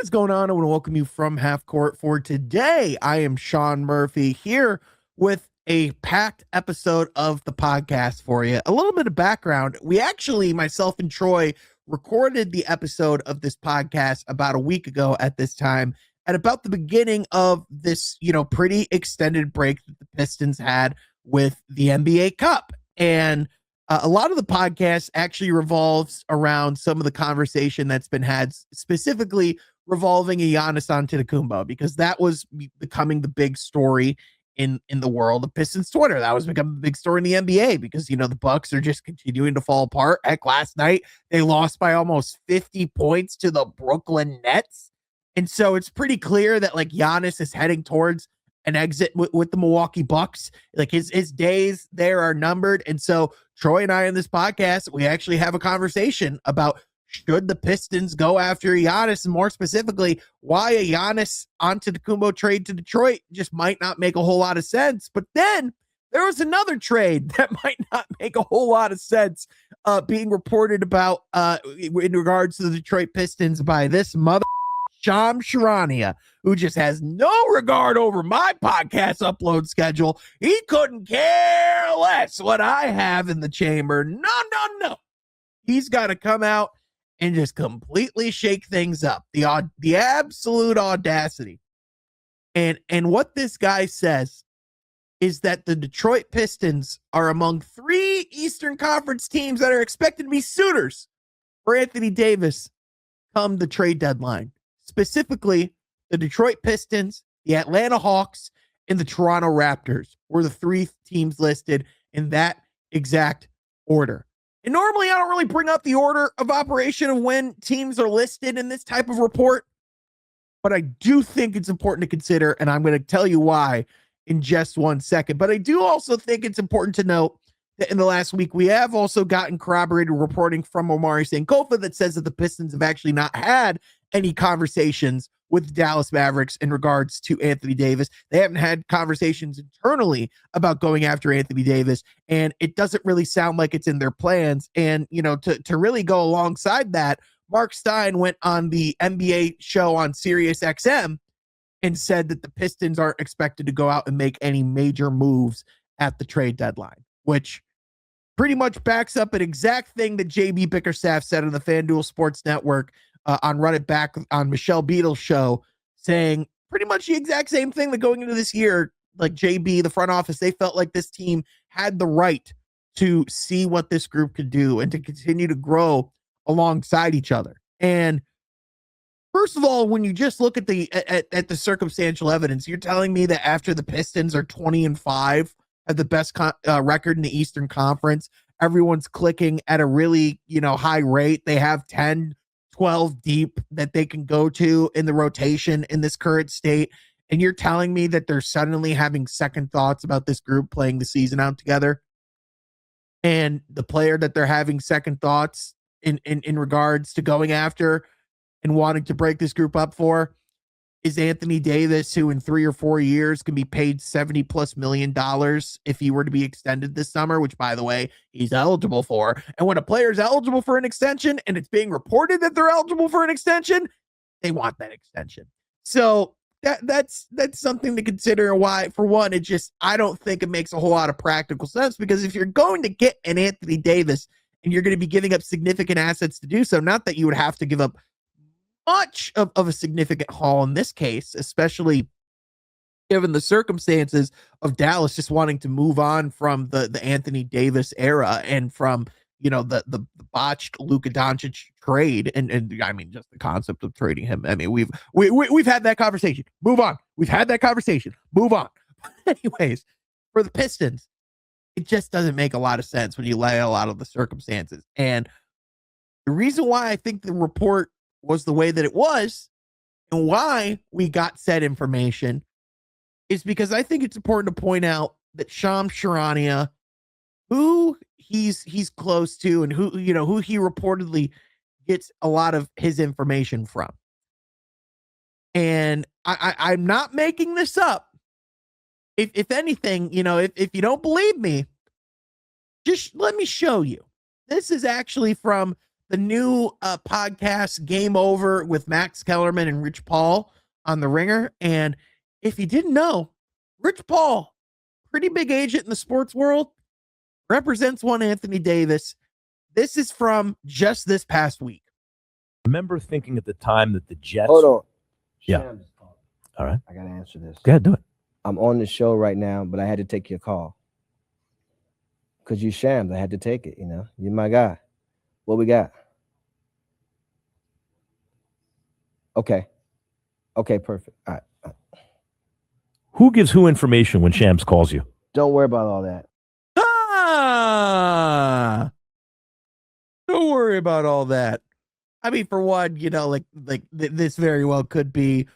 is going on? I want to welcome you from Half Court for today. I am Sean Murphy here with a packed episode of the podcast for you. A little bit of background. We actually, myself and Troy, recorded the episode of this podcast about a week ago at this time, at about the beginning of this, pretty extended break that the Pistons had with the NBA Cup. And a lot of the podcast actually revolves around some of the conversation that's been had, specifically revolving Giannis Antetokounmpo, because that was becoming the big story in the world of Pistons Twitter. That was becoming the big story in the NBA because, the Bucks are just continuing to fall apart. Heck, last night they lost by almost 50 points to the Brooklyn Nets. And so it's pretty clear that Giannis is heading towards an exit with the Milwaukee Bucks. His days there are numbered. And so Troy and I in this podcast, we actually have a conversation about should the Pistons go after Giannis, and more specifically, why a Giannis Antetokounmpo trade to Detroit just might not make a whole lot of sense. But then there was another trade that might not make a whole lot of sense being reported about in regards to the Detroit Pistons by this mother Sham Charania, who just has no regard over my podcast upload schedule. He couldn't care less what I have in the chamber. No. He's got to come out and just completely shake things up. The absolute audacity. And what this guy says is that the Detroit Pistons are among 3 Eastern Conference teams that are expected to be suitors for Anthony Davis come the trade deadline. Specifically, the Detroit Pistons, the Atlanta Hawks, and the Toronto Raptors were the 3 teams listed in that exact order. And normally I don't really bring up the order of operation of when teams are listed in this type of report, but I do think it's important to consider, and I'm going to tell you why in just one second. But I do also think it's important to note that in the last week, we have also gotten corroborated reporting from Omari Sankofa that says that the Pistons have actually not had any conversations with the Dallas Mavericks in regards to Anthony Davis. They haven't had conversations internally about going after Anthony Davis, and it doesn't really sound like it's in their plans. And, to really go alongside that, Mark Stein went on the NBA show on Sirius XM and said that the Pistons aren't expected to go out and make any major moves at the trade deadline, which pretty much backs up an exact thing that JB Bickerstaff said on the FanDuel Sports Network on Run It Back on Michelle Beadle's show, saying pretty much the exact same thing that going into this year, JB, the front office, they felt like this team had the right to see what this group could do and to continue to grow alongside each other. And first of all, when you just look at the circumstantial evidence, you're telling me that after the Pistons are 20-5, have the best record in the Eastern Conference, everyone's clicking at a really, high rate. They have 10, 12 deep that they can go to in the rotation in this current state. And you're telling me that they're suddenly having second thoughts about this group playing the season out together. And the player that they're having second thoughts in regards to going after and wanting to break this group up for is Anthony Davis, who in 3 or 4 years can be paid $70+ million if he were to be extended this summer, which, by the way, he's eligible for. And when a player is eligible for an extension and it's being reported that they're eligible for an extension, they want that extension. So that's something to consider. Why, for one, I don't think it makes a whole lot of practical sense, because if you're going to get an Anthony Davis and you're going to be giving up significant assets to do so, not that you would have to give up much of a significant haul in this case, especially given the circumstances of Dallas just wanting to move on from the Anthony Davis era and from, the botched Luka Doncic trade. And I mean, just the concept of trading him. I mean, we've had that conversation. Move on. We've had that conversation. Move on. Anyways, for the Pistons, it just doesn't make a lot of sense when you lay a lot of the circumstances. And the reason why I think the report was the way that it was and why we got said information is because I think it's important to point out that Sham Charania, who he's close to and who he reportedly gets a lot of his information from. And I'm not making this up. If anything, if you don't believe me, just let me show you. This is actually from podcast Game Over with Max Kellerman and Rich Paul on the Ringer. And if you didn't know, Rich Paul, pretty big agent in the sports world, represents one Anthony Davis. This is from just this past week. I remember thinking at the time that the Jets. Hold on. Yeah. All right. I got to answer this. Go ahead, do it. I'm on the show right now, but I had to take your call. Because you Shams. I had to take it, You're my guy. What we got? Okay. Okay, perfect. All right. Who gives who information when Shams calls you? Don't worry about all that. Don't worry about all that. I mean, for one, this very well could be,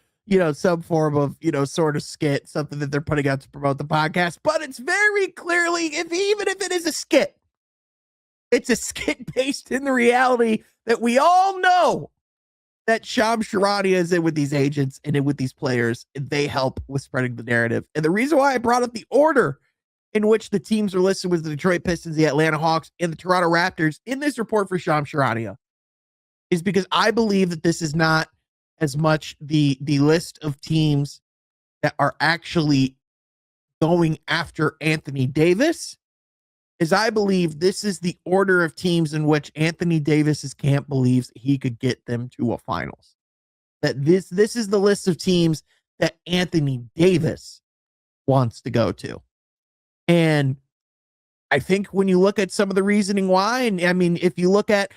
some form of, sort of skit, something that they're putting out to promote the podcast. But it's very clearly, even if it is a skit, it's a skit based in the reality that we all know that Shams Charania is in with these agents and in with these players. And they help with spreading the narrative. And the reason why I brought up the order in which the teams are listed with the Detroit Pistons, the Atlanta Hawks, and the Toronto Raptors in this report for Shams Charania is because I believe that this is not as much the list of teams that are actually going after Anthony Davis, as I believe this is the order of teams in which Anthony Davis's camp believes he could get them to a finals. That this is the list of teams that Anthony Davis wants to go to. And I think when you look at some of the reasoning why, and I mean, if you look at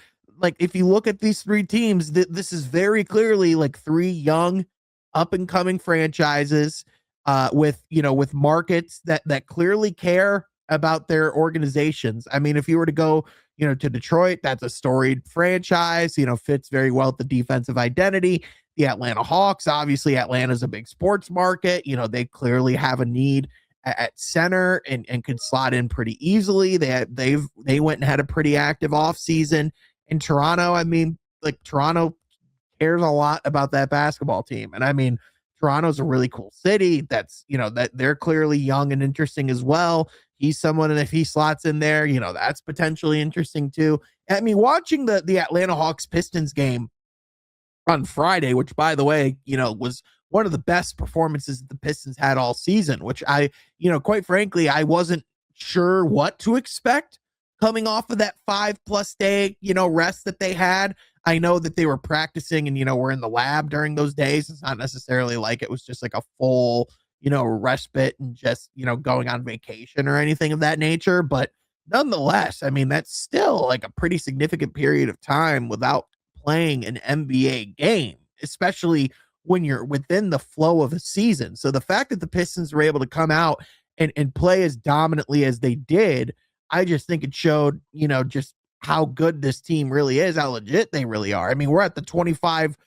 these three teams, this is very clearly like three young, up and coming franchises with markets that clearly care about their organizations. I mean, if you were to go, to Detroit, that's a storied franchise, fits very well with the defensive identity. The Atlanta Hawks, obviously Atlanta's a big sports market. They clearly have a need at center and can slot in pretty easily. They went and had a pretty active offseason. In Toronto, I mean, Toronto cares a lot about that basketball team. And I mean, Toronto's a really cool city. That's, that they're clearly young and interesting as well. He's someone, and if he slots in there, that's potentially interesting too. I mean, watching the Atlanta Hawks Pistons game on Friday, which by the way, was one of the best performances that the Pistons had all season, which I, quite frankly, I wasn't sure what to expect coming off of that 5+ day, rest that they had. I know that they were practicing and, were in the lab during those days. It's not necessarily like it was just like a full, respite and just, going on vacation or anything of that nature. But nonetheless, I mean, that's still like a pretty significant period of time without playing an NBA game, especially when you're within the flow of a season. So the fact that the Pistons were able to come out and play as dominantly as they did, I just think it showed, just how good this team really is, how legit they really are. I mean, we're at the 25,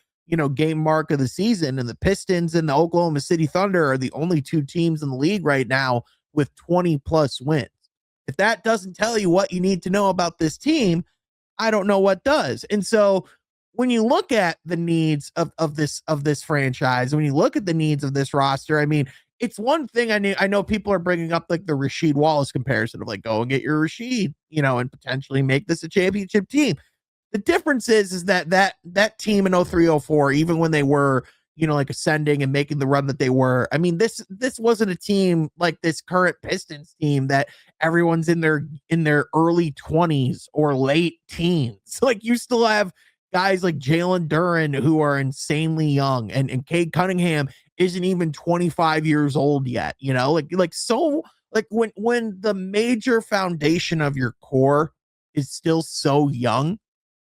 game mark of the season, and the Pistons and the Oklahoma City Thunder are the only two teams in the league right now with 20+ wins. If that doesn't tell you what you need to know about this team, I don't know what does. And so when you look at the needs of this franchise, when you look at the needs of this roster, I mean, it's one thing I know people are bringing up like the Rasheed Wallace comparison of like, go and get your Rasheed, and potentially make this a championship team. The difference is that team in 03-04, even when they were, like ascending and making the run that they were, I mean, this wasn't a team like this current Pistons team that everyone's in their early 20s or late teens. Like, you still have guys like Jalen Duren who are insanely young, and Cade Cunningham isn't even 25 years old yet, so when the major foundation of your core is still so young,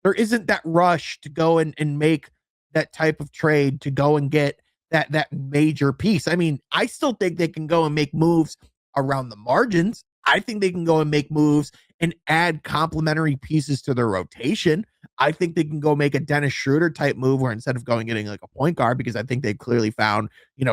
there isn't that rush to go and make that type of trade to go and get that major piece. I mean, I still think they can go and make moves around the margins. I think they can go and make moves and add complementary pieces to their rotation. I think they can go make a Dennis Schroeder type move where instead of going getting like a point guard, because I think they clearly found,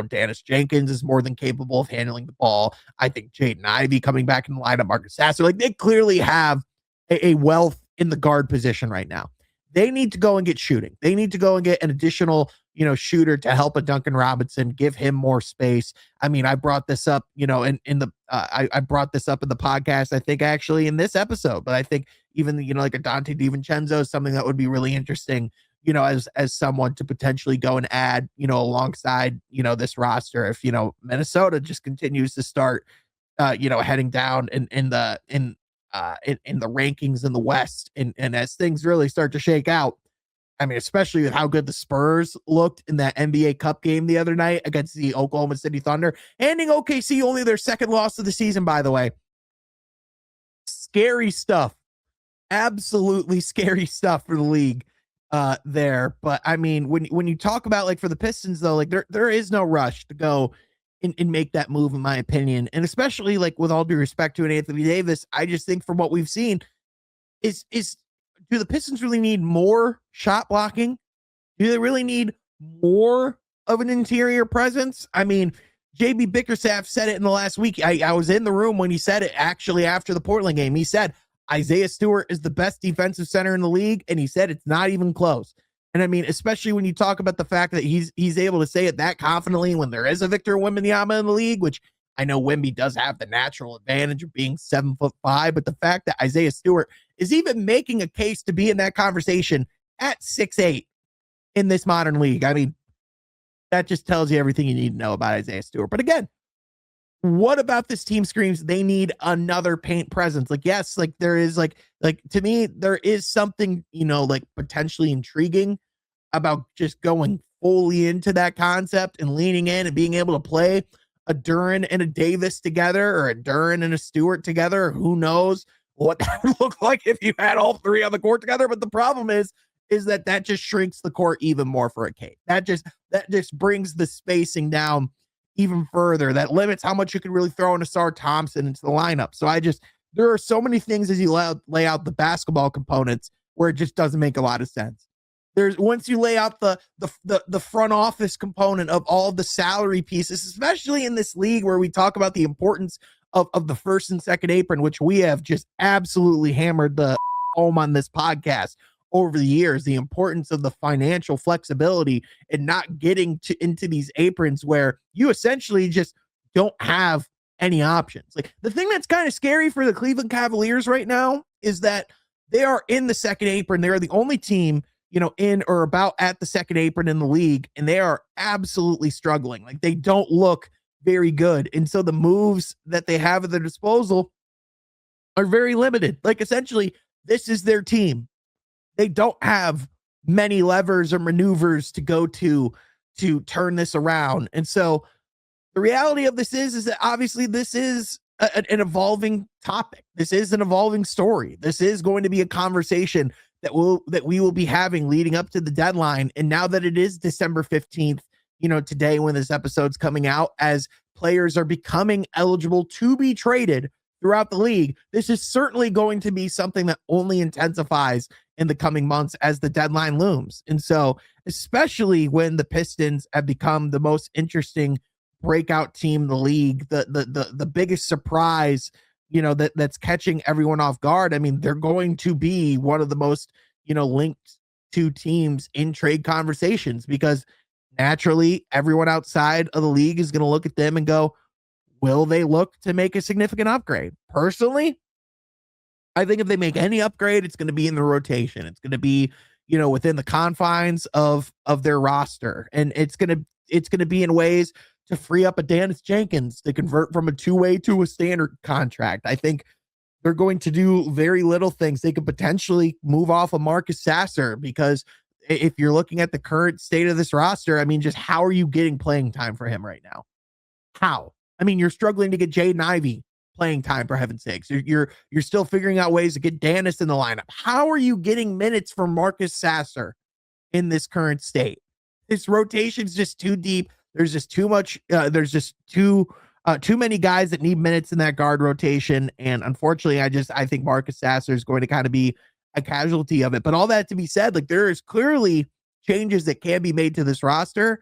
Dennis Jenkins is more than capable of handling the ball. I think Jaden Ivey coming back in the lineup, Marcus Sasser, like they clearly have a wealth in the guard position right now. They need to go and get shooting. They need to go and get an additional, shooter to help a Duncan Robinson, give him more space. I mean, I brought this up, I brought this up in the podcast, I think actually in this episode, but I think, even, like a Dante DiVincenzo is something that would be really interesting, as someone to potentially go and add, alongside, this roster. If, Minnesota just continues to start, heading down in the rankings in the West, and as things really start to shake out. I mean, especially with how good the Spurs looked in that NBA Cup game the other night against the Oklahoma City Thunder, handing OKC only their second loss of the season, by the way. Scary stuff. Absolutely scary stuff for the league there. But I mean, when you talk about, like, for the Pistons, though, like there is no rush to go and make that move, in my opinion. And especially, like, with all due respect to an Anthony Davis, I just think from what we've seen is do the Pistons really need more shot blocking? Do they really need more of an interior presence? I mean, JB Bickerstaff said it in the last week. I was in the room when he said it, actually, after the Portland game. He said Isaiah Stewart is the best defensive center in the league, and he said it's not even close. And I mean, especially when you talk about the fact that he's able to say it that confidently when there is a Victor Wembanyama in the league, which I know Wemby does have the natural advantage of being 7'5", but the fact that Isaiah Stewart is even making a case to be in that conversation at 6'8" in this modern league, I mean, that just tells you everything you need to know about Isaiah Stewart. But again, what about this team screams they need another paint presence? Like, yes, like there is like to me, there is something, like potentially intriguing about just going fully into that concept and leaning in and being able to play a Duren and a Davis together, or a Duren and a Stewart together. Who knows what that would look like if you had all three on the court together. But the problem is that just shrinks the court even more for a Cade. That just brings the spacing down even further. That limits how much you can really throw in Asar Thompson into the lineup. So there are so many things as you lay out the basketball components where it just doesn't make a lot of sense. Once you lay out the front office component of all of the salary pieces, especially in this league where we talk about the importance of the first and second apron, which we have just absolutely hammered the home on this podcast over the years, the importance of the financial flexibility and not getting into these aprons where you essentially just don't have any options. Like, the thing that's kind of scary for the Cleveland Cavaliers right now is that they are in the second apron. They're the only team, in or about at the second apron in the league, and they are absolutely struggling. Like, they don't look very good. And so the moves that they have at their disposal are very limited. Like, essentially, this is their team. They don't have many levers or maneuvers to go to turn this around. And so the reality of this is that obviously this is an evolving topic. This is an evolving story. This is going to be a conversation that we will be having leading up to the deadline. And now that it is December 15th, today when this episode's coming out, as players are becoming eligible to be traded throughout the league, this is certainly going to be something that only intensifies in the coming months as the deadline looms. And so, especially when the Pistons have become the most interesting breakout team in the league, the biggest surprise, that's catching everyone off guard. I mean, they're going to be one of the most, linked to teams in trade conversations, because naturally everyone outside of the league is going to look at them and go, will they look to make a significant upgrade? Personally, I think if they make any upgrade, it's going to be in the rotation. It's going to be, within the confines of their roster. And it's going to be in ways to free up a Dennis Jenkins to convert from a two-way to a standard contract. I think they're going to do very little things. They could potentially move off of Marcus Sasser, because if you're looking at the current state of this roster, I mean, just how are you getting playing time for him right now? How? I mean, you're struggling to get Jaden Ivey playing time, for heaven's sakes. You're still figuring out ways to get Dennis in the lineup. How are you getting minutes from Marcus Sasser in this current state? This rotation's just too deep. There's just too much. There's just too many guys that need minutes in that guard rotation. And unfortunately, I think Marcus Sasser is going to kind of be a casualty of it. But all that to be said, like, there is clearly changes that can be made to this roster.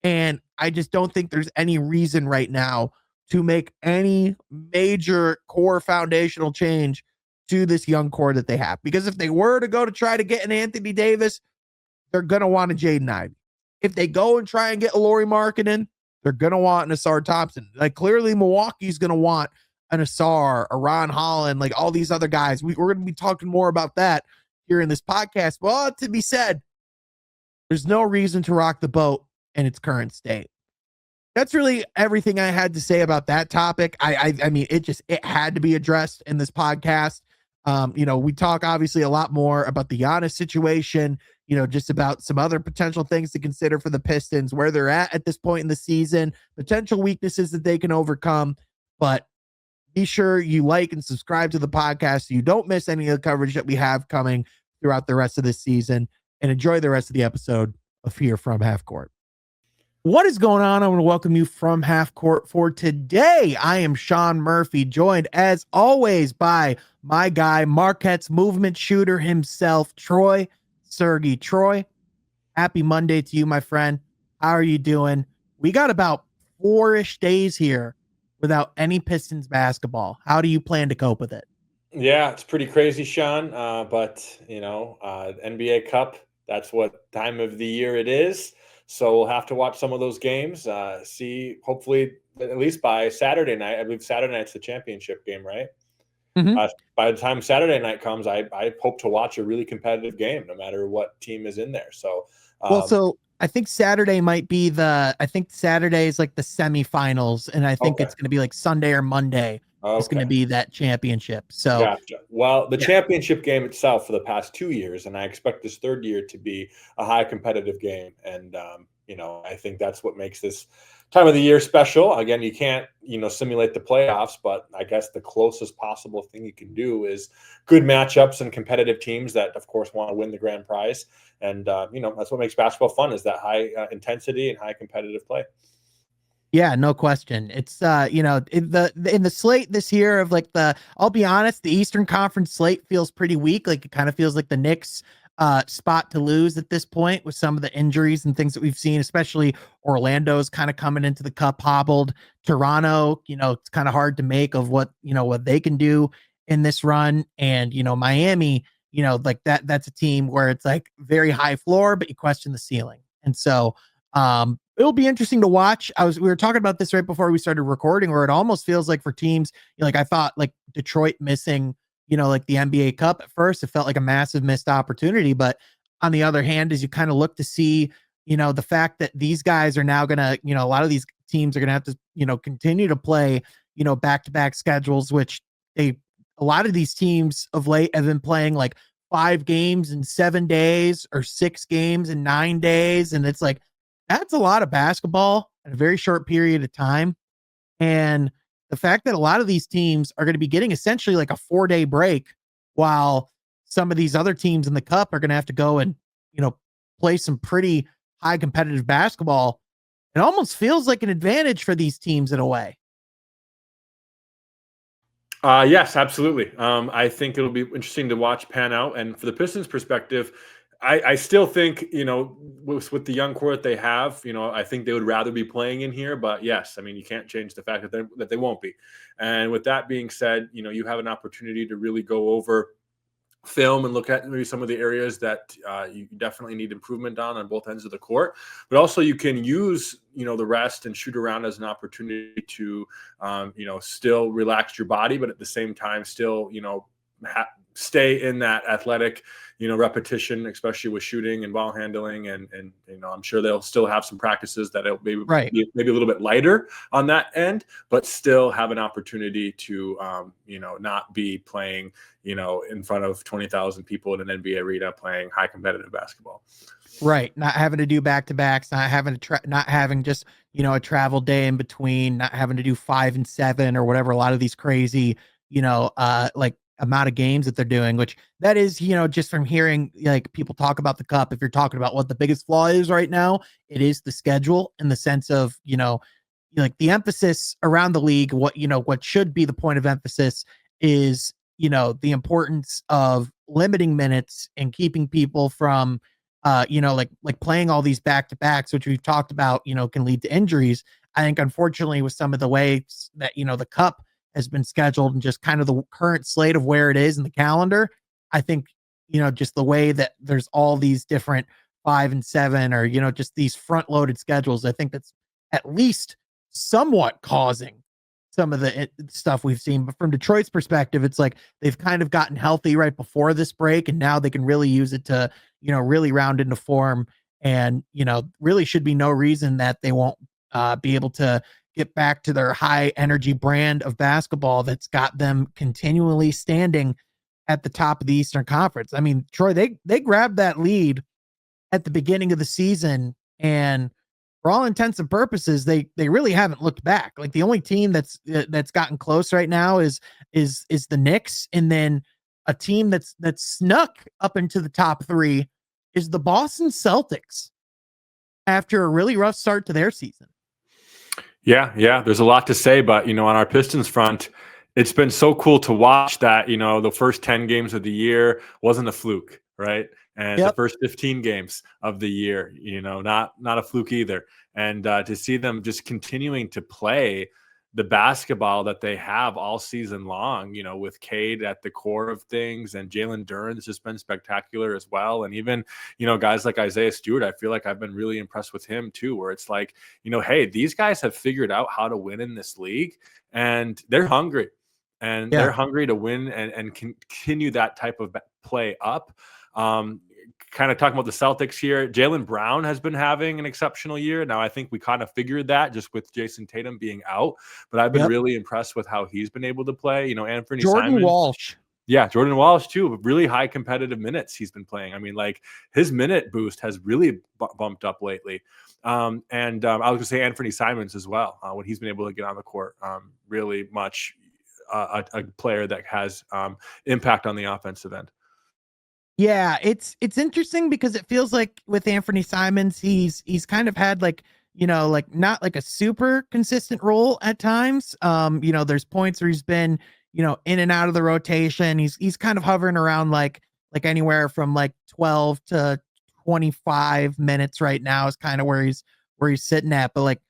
And I just don't think there's any reason right now to make any major core foundational change to this young core that they have. Because if they were to go to try to get an Anthony Davis, they're going to want a Jaden Ivey. If they go and try and get a Lauri Markkanen, they're going to want an Asar Thompson. Like, clearly Milwaukee's going to want an Asar, a Ron Holland, like all these other guys. We're going to be talking more about that here in this podcast. Well, to be said, there's no reason to rock the boat in its current state. That's really everything I had to say about that topic. I mean, it had to be addressed in this podcast. We talk obviously a lot more about the Giannis situation, just about some other potential things to consider for the Pistons, where they're at this point in the season, potential weaknesses that they can overcome. But be sure you like and subscribe to the podcast so you don't miss any of the coverage that we have coming throughout the rest of this season, and enjoy the rest of the episode of Here from Half Court. What is going on? I want to welcome you from Half Court for today. I am Sean Murphy, joined as always by my guy, Marquette's movement shooter himself, Troy Sergey. Troy, happy Monday to you, my friend. How are you doing? We got about 4-ish days here without any Pistons basketball. How do you plan to cope with it? Yeah, it's pretty crazy, Sean. But NBA Cup, that's what time of the year it is. So we'll have to watch some of those games. See, hopefully, at least by Saturday night. I believe Saturday night's the championship game, right? Mm-hmm. By the time Saturday night comes, I hope to watch a really competitive game, no matter what team is in there. So, so I think Saturday might be Saturday is like the semifinals, and I think it's going to be like Sunday or Monday. It's going to be that championship. So, gotcha. Well, the championship game itself for the past 2 years, and I expect this third year to be a high competitive game. And, I think that's what makes this time of the year special. Again, you can't, simulate the playoffs, but I guess the closest possible thing you can do is good matchups and competitive teams that, of course, want to win the grand prize. And, that's what makes basketball fun, is that high intensity and high competitive play. Yeah, no question. It's in the slate this year of I'll be honest, the Eastern Conference slate feels pretty weak. Like it kind of feels like the Knicks spot to lose at this point with some of the injuries and things that we've seen, especially Orlando's kind of coming into the cup hobbled. Toronto, it's kind of hard to make of what they can do in this run. And, Miami, that's a team where it's like very high floor, but you question the ceiling. And so it'll be interesting to watch. We were talking about this right before we started recording, where it almost feels like for teams, I thought like Detroit missing, like the NBA Cup at first, it felt like a massive missed opportunity. But on the other hand, as you kind of look to see, the fact that these guys are now gonna, a lot of these teams are gonna have to, continue to play, back-to-back schedules, which a lot of these teams of late have been playing like 5 games in 7 days or 6 games in 9 days. And it's like, that's a lot of basketball in a very short period of time. And the fact that a lot of these teams are going to be getting essentially like a 4-day break, while some of these other teams in the cup are going to have to go and, play some pretty high competitive basketball. It almost feels like an advantage for these teams in a way. Yes, absolutely. I think it'll be interesting to watch pan out. And for the Pistons perspective, I still think, with the young core that they have, I think they would rather be playing in here. But yes, I mean, you can't change the fact that they won't be. And with that being said, you have an opportunity to really go over film and look at maybe some of the areas that you definitely need improvement on both ends of the court. But also you can use, the rest and shoot around as an opportunity to, still relax your body, but at the same time still, stay in that athletic, repetition, especially with shooting and ball handling. And I'm sure they'll still have some practices that it'll be maybe a little bit lighter on that end, but still have an opportunity to, not be playing, in front of 20,000 people in an NBA arena playing high competitive basketball. Right. Not having to do back-to-backs, not having just, a travel day in between, not having to do 5 and 7 or whatever. A lot of these crazy, amount of games that they're doing, which that is, just from hearing like people talk about the cup. If you're talking about what the biggest flaw is right now, it is the schedule, in the sense of, like the emphasis around the league. What should be the point of emphasis is, the importance of limiting minutes and keeping people from, like playing all these back-to-backs, which we've talked about, can lead to injuries. I think unfortunately with some of the ways that, the cup has been scheduled and just kind of the current slate of where it is in the calendar, I think, just the way that there's all these different 5 and 7 or, just these front loaded schedules, I think that's at least somewhat causing some of the stuff we've seen. But from Detroit's perspective, it's like they've kind of gotten healthy right before this break, and now they can really use it to, really round into form. And, really should be no reason that they won't be able to get back to their high energy brand of basketball that's got them continually standing at the top of the Eastern Conference. I mean, Troy, they grabbed that lead at the beginning of the season, and for all intents and purposes, they really haven't looked back. Like the only team that's gotten close right now is the Knicks, and then a team that's snuck up into the top 3 is the Boston Celtics after a really rough start to their season. Yeah. There's a lot to say, but on our Pistons front, it's been so cool to watch that, the first 10 games of the year wasn't a fluke, right? And the first 15 games of the year, not a fluke either. And to see them just continuing to play the basketball that they have all season long, with Cade at the core of things, and Jalen Duren's just been spectacular as well. And even, guys like Isaiah Stewart, I feel like I've been really impressed with him too, where it's like, hey, these guys have figured out how to win in this league, and they're hungry. And they're hungry to win and continue that type of play up. Kind of talking about the Celtics here, Jaylen Brown has been having an exceptional year. Now, I think we kind of figured that just with Jason Tatum being out, but I've been really impressed with how he's been able to play. Anthony Jordan Walsh. Yeah, Jordan Walsh too. Really high competitive minutes he's been playing. I mean, like his minute boost has really bumped up lately. I was going to say Anthony Simons as well, when he's been able to get on the court. Really much a player that has impact on the offensive end. Yeah, it's interesting because it feels like with Anthony Simons, he's kind of had like, not like a super consistent role at times. There's points where he's been, in and out of the rotation. He's kind of hovering around like anywhere from like 12 to 25 minutes right now is kind of where he's sitting at. But like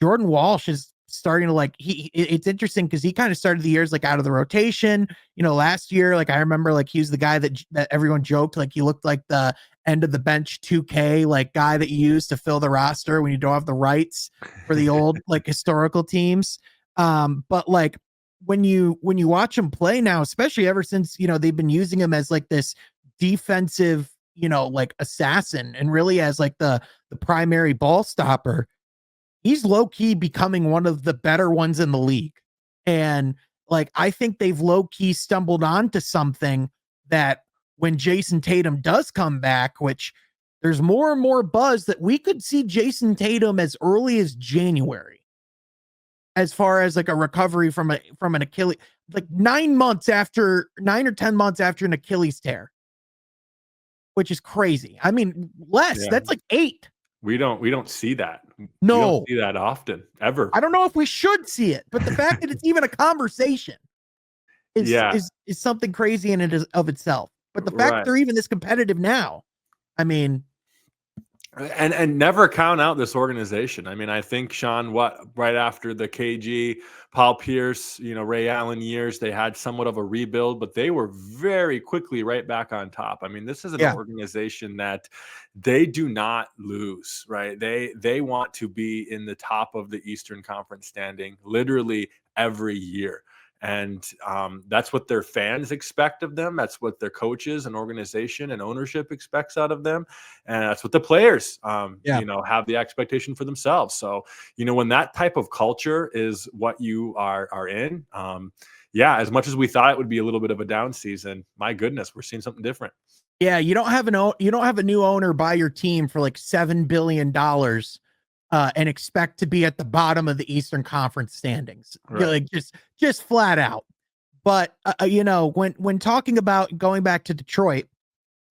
Jordan Walsh is starting to like it's interesting because he kind of started the years like out of the rotation. Last year, like I remember like he was the guy that everyone joked like he looked like the end of the bench 2K like guy that you use to fill the roster when you don't have the rights for the old like historical teams. But like when you watch him play now, especially ever since they've been using him as like this defensive like assassin and really as like the primary ball stopper, he's low-key becoming one of the better ones in the league. And like, I think they've low-key stumbled onto something that when Jason Tatum does come back, which there's more and more buzz that we could see Jason Tatum as early as January, as far as like a recovery from an Achilles, like 9 or 10 months after an Achilles tear, which is crazy. I mean, that's like 8. We don't see that. No, we don't see that often, ever. I don't know if we should see it, but the fact that it's even a conversation is something crazy in it of itself. But the fact that they're even this competitive now, I mean, and never count out this organization. I mean, I think Sean, right after the KG, Paul Pierce, Ray Allen years, they had somewhat of a rebuild, but they were very quickly right back on top. I mean, this is an organization that they do not lose, right? They want to be in the top of the Eastern Conference standing literally every year. And that's what their fans expect of them. That's what their coaches and organization and ownership expects out of them. And that's what the players, have the expectation for themselves. So, when that type of culture is what you are in, as much as we thought it would be a little bit of a down season, my goodness, we're seeing something different. Yeah, you don't have a new owner buy your team for like $7 billion and expect to be at the bottom of the Eastern Conference standings, like just flat out. But when talking about going back to Detroit,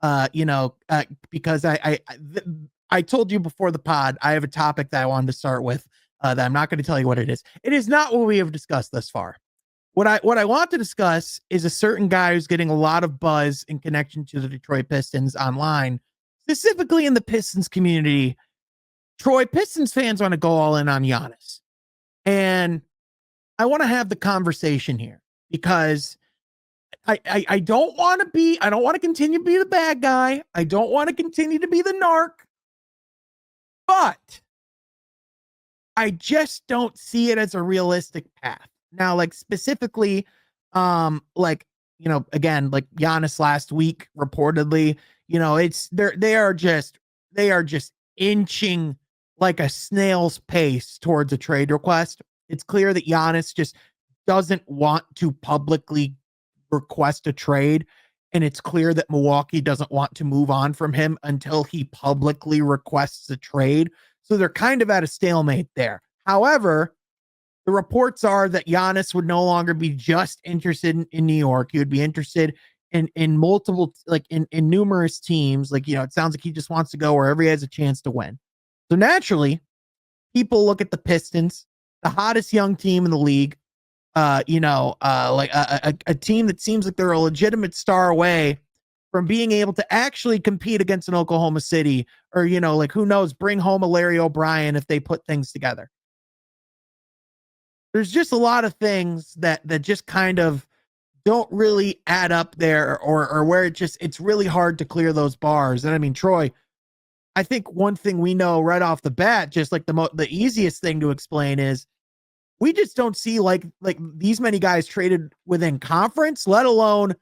because I told you before the pod, I have a topic that I wanted to start with that I'm not going to tell you what it is. It is not what we have discussed thus far. What I want to discuss is a certain guy who's getting a lot of buzz in connection to the Detroit Pistons online, specifically in the Pistons community. Troy, Pistons fans want to go all in on Giannis. And I want to have the conversation here because I don't want to continue to be the bad guy. I don't want to continue to be the narc. But I just don't see it as a realistic path. Now, like specifically, like, again, like Giannis last week reportedly, it's they are just inching like a snail's pace towards a trade request. It's clear that Giannis just doesn't want to publicly request a trade. And it's clear that Milwaukee doesn't want to move on from him until he publicly requests a trade. So they're kind of at a stalemate there. However, the reports are that Giannis would no longer be just interested in New York. He would be interested in multiple, like in numerous teams. Like, it sounds like he just wants to go wherever he has a chance to win. So naturally, people look at the Pistons, the hottest young team in the league, like a team that seems like they're a legitimate star away from being able to actually compete against an Oklahoma City, or, like, who knows, bring home a Larry O'Brien if they put things together. There's just a lot of things that just kind of don't really add up there, or where it's really hard to clear those bars. And I mean, Troy, I think one thing we know right off the bat, just like the easiest thing to explain, is we just don't see like these many guys traded within conference, let alone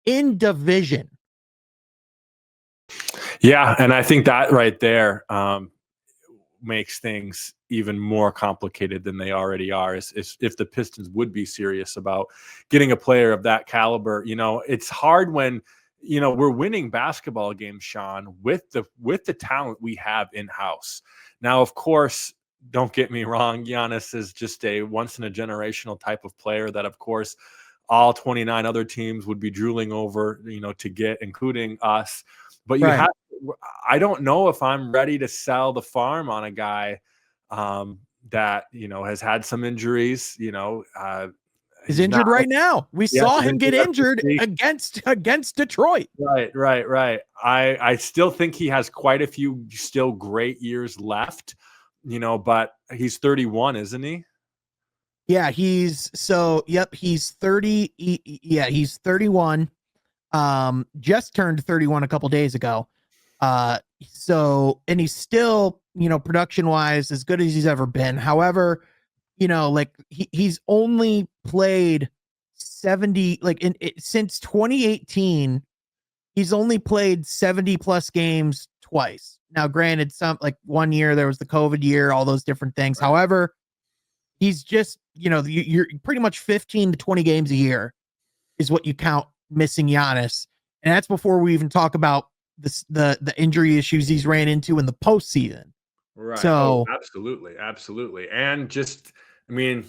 in division. Yeah, and I think that right there makes things even more complicated than they already are. Is if the Pistons would be serious about getting a player of that caliber. It's hard when we're winning basketball games, Sean, with the talent we have in house. Now, of course, don't get me wrong, Giannis is just a once in a generational type of player that, of course, all 29 other teams would be drooling over, to get, including us. But I don't know if I'm ready to sell the farm on a guy that, has had some injuries, He's injured right now. We saw him get injured against Detroit. Right. I still think he has quite a few still great years left, but he's 31, isn't he? Yeah, he's 30. He's 31. Just turned 31 a couple days ago. And he's still, production wise, as good as he's ever been. However, like he's only played 70, since 2018, he's only played 70 plus games twice. Now, granted, some, like, 1 year there was the COVID year, all those different things. Right. However, he's just, you're pretty much 15 to 20 games a year is what you count missing Giannis. And that's before we even talk about the injury issues he's ran into in the postseason. Right. So absolutely. And just, I mean,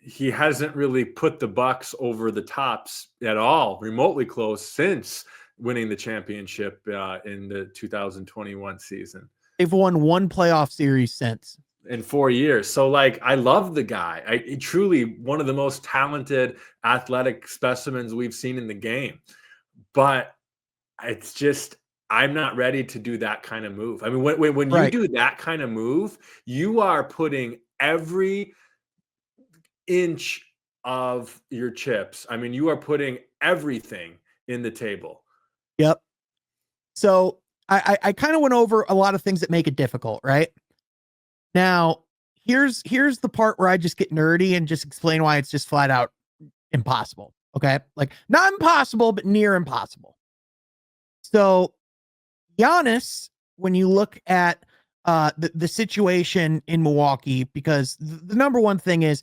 he hasn't really put the Bucks over the tops at all, remotely close, since winning the championship in the 2021 season. They've won one playoff series since. In 4 years. So, like, I love the guy. Truly one of the most talented athletic specimens we've seen in the game. But it's just, I'm not ready to do that kind of move. I mean, when you do that kind of move, you are putting every inch of your chips. I mean, you are putting everything in the table. Yep. So I kind of went over a lot of things that make it difficult, right? Now, here's the part where I just get nerdy and just explain why it's just flat out impossible. Okay. Like, not impossible, but near impossible. So Giannis, when you look at the situation in Milwaukee, because the number one thing is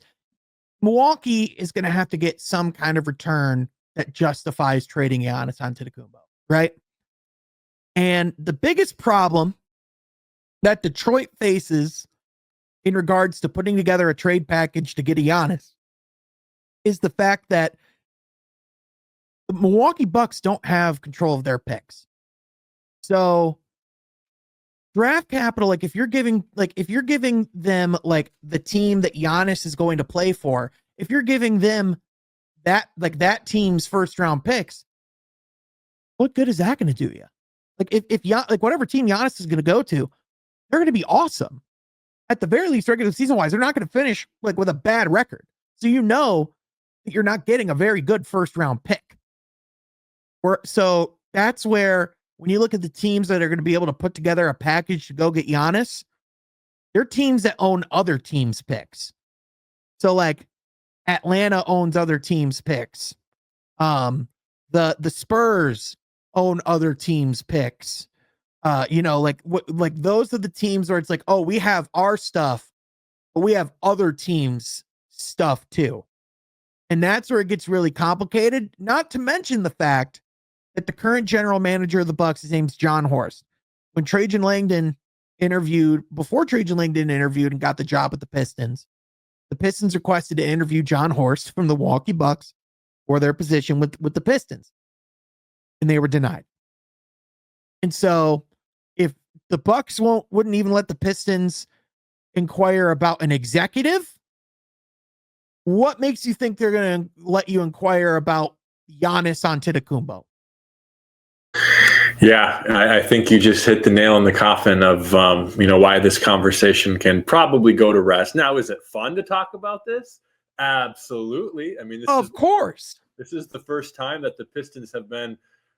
Milwaukee is going to have to get some kind of return that justifies trading Giannis Antetokounmpo, right? And the biggest problem that Detroit faces in regards to putting together a trade package to get a Giannis is the fact that the Milwaukee Bucks don't have control of their picks. So draft capital, like if you're giving them like the team that Giannis is going to play for, if you're giving them that team's first round picks, what good is that going to do you? Like if whatever team Giannis is going to go to, they're going to be awesome. At the very least, regular season wise, they're not going to finish like with a bad record. So that you're not getting a very good first round pick. So that's where, when you look at the teams that are going to be able to put together a package to go get Giannis, they're teams that own other teams' picks. So, like, Atlanta owns other teams' picks. The Spurs own other teams' picks. Like those are the teams where it's like, oh, we have our stuff, but we have other teams' stuff too. And that's where it gets really complicated. Not to mention the fact that the current general manager of the Bucks, his name's John Horst. When Trajan Langdon interviewed and got the job at the Pistons requested to interview John Horst from the Milwaukee Bucks for their position with the Pistons, and they were denied. And so, if the Bucks wouldn't even let the Pistons inquire about an executive, what makes you think they're going to let you inquire about Giannis Antetokounmpo? Yeah, I think you just hit the nail in the coffin of why this conversation can probably go to rest. Now, is it fun to talk about this? Absolutely. I mean, of course, this is the first time that the Pistons have been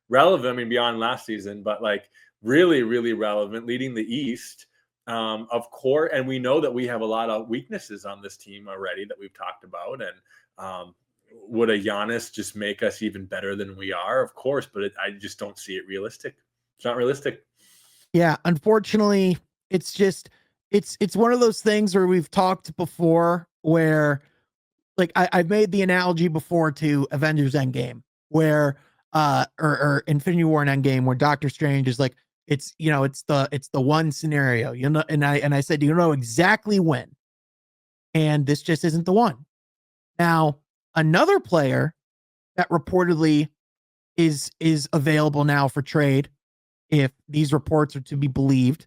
relevant. I mean, beyond last season, but like really, really relevant, leading the East. Of course, and we know that we have a lot of weaknesses on this team already that we've talked about, and would a Giannis just make us even better than we are? Of course, but I just don't see it realistic. It's not realistic. Yeah, unfortunately, it's one of those things where we've talked before where, like, I've made the analogy before to Avengers Endgame, where or Infinity War and Endgame, where Doctor Strange is like, it's the one scenario, and I said, you know exactly when, and this just isn't the one. Now, another player that reportedly is available now for trade, if these reports are to be believed,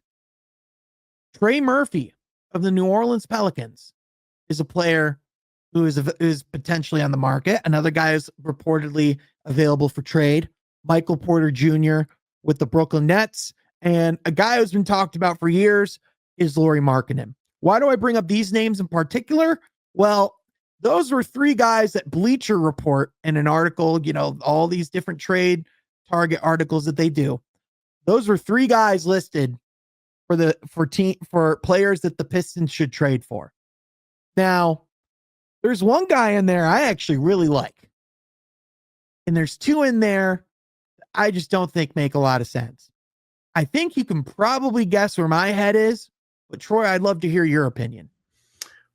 Trey Murphy of the New Orleans Pelicans is a player who is potentially on the market. Another guy is reportedly available for trade, Michael Porter Jr. with the Brooklyn Nets, and a guy who's been talked about for years is Lauri Markkanen. Why do I bring up these names in particular? Well, those were three guys that Bleacher Report in an article, all these different trade target articles that they do. Those were three guys listed for players that the Pistons should trade for. Now, there's one guy in there I actually really like. And there's two in there I just don't think make a lot of sense. I think you can probably guess where my head is, but Troy, I'd love to hear your opinion.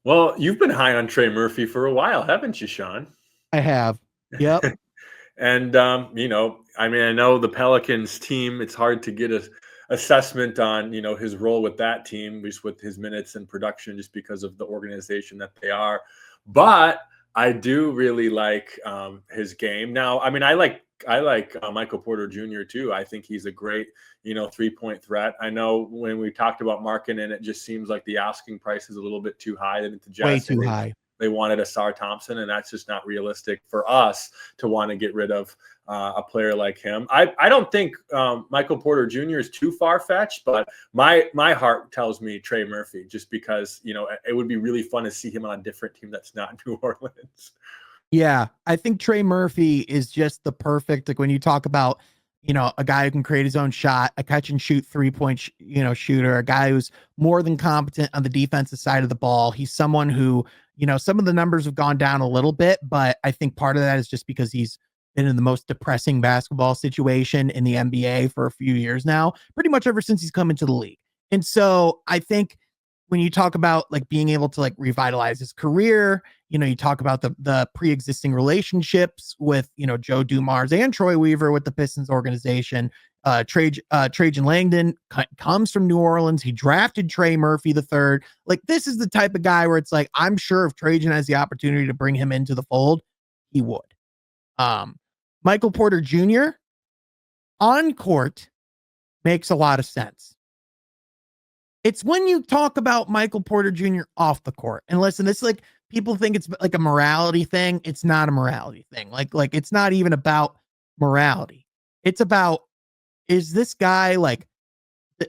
Well, you've been high on Trey Murphy for a while, haven't you, Sean? I have. Yep. And, I know the Pelicans team, it's hard to get a assessment on, his role with that team, just with his minutes and production, just because of the organization that they are. But I do really like his game. Now, I mean, I like Michael Porter Jr. too. I think he's a great, 3-point threat. I know when we talked about Markkanen, it just seems like the asking price is a little bit too high. Way too high. They wanted Asar Thompson, and that's just not realistic for us to want to get rid of a player like him. I don't think Michael Porter Jr. is too far-fetched, but my heart tells me Trey Murphy, just because, it would be really fun to see him on a different team that's not New Orleans. Yeah, I think Trey Murphy is just the perfect, like when you talk about, a guy who can create his own shot, a catch and shoot 3-point, shooter, a guy who's more than competent on the defensive side of the ball. He's someone who, some of the numbers have gone down a little bit, but I think part of that is just because he's been in the most depressing basketball situation in the NBA for a few years now, pretty much ever since he's come into the league. And so I think when you talk about like being able to like revitalize his career, you talk about the pre-existing relationships with, Joe Dumars and Troy Weaver with the Pistons organization. Trajan Langdon comes from New Orleans. He drafted Trey Murphy III. Like, this is the type of guy where it's like, I'm sure if Trajan has the opportunity to bring him into the fold, he would. Michael Porter Jr. on court makes a lot of sense. It's when you talk about Michael Porter Jr. off the court. And listen, it's like people think it's like a morality thing. It's not a morality thing. Like it's not even about morality. It's about, is this guy like,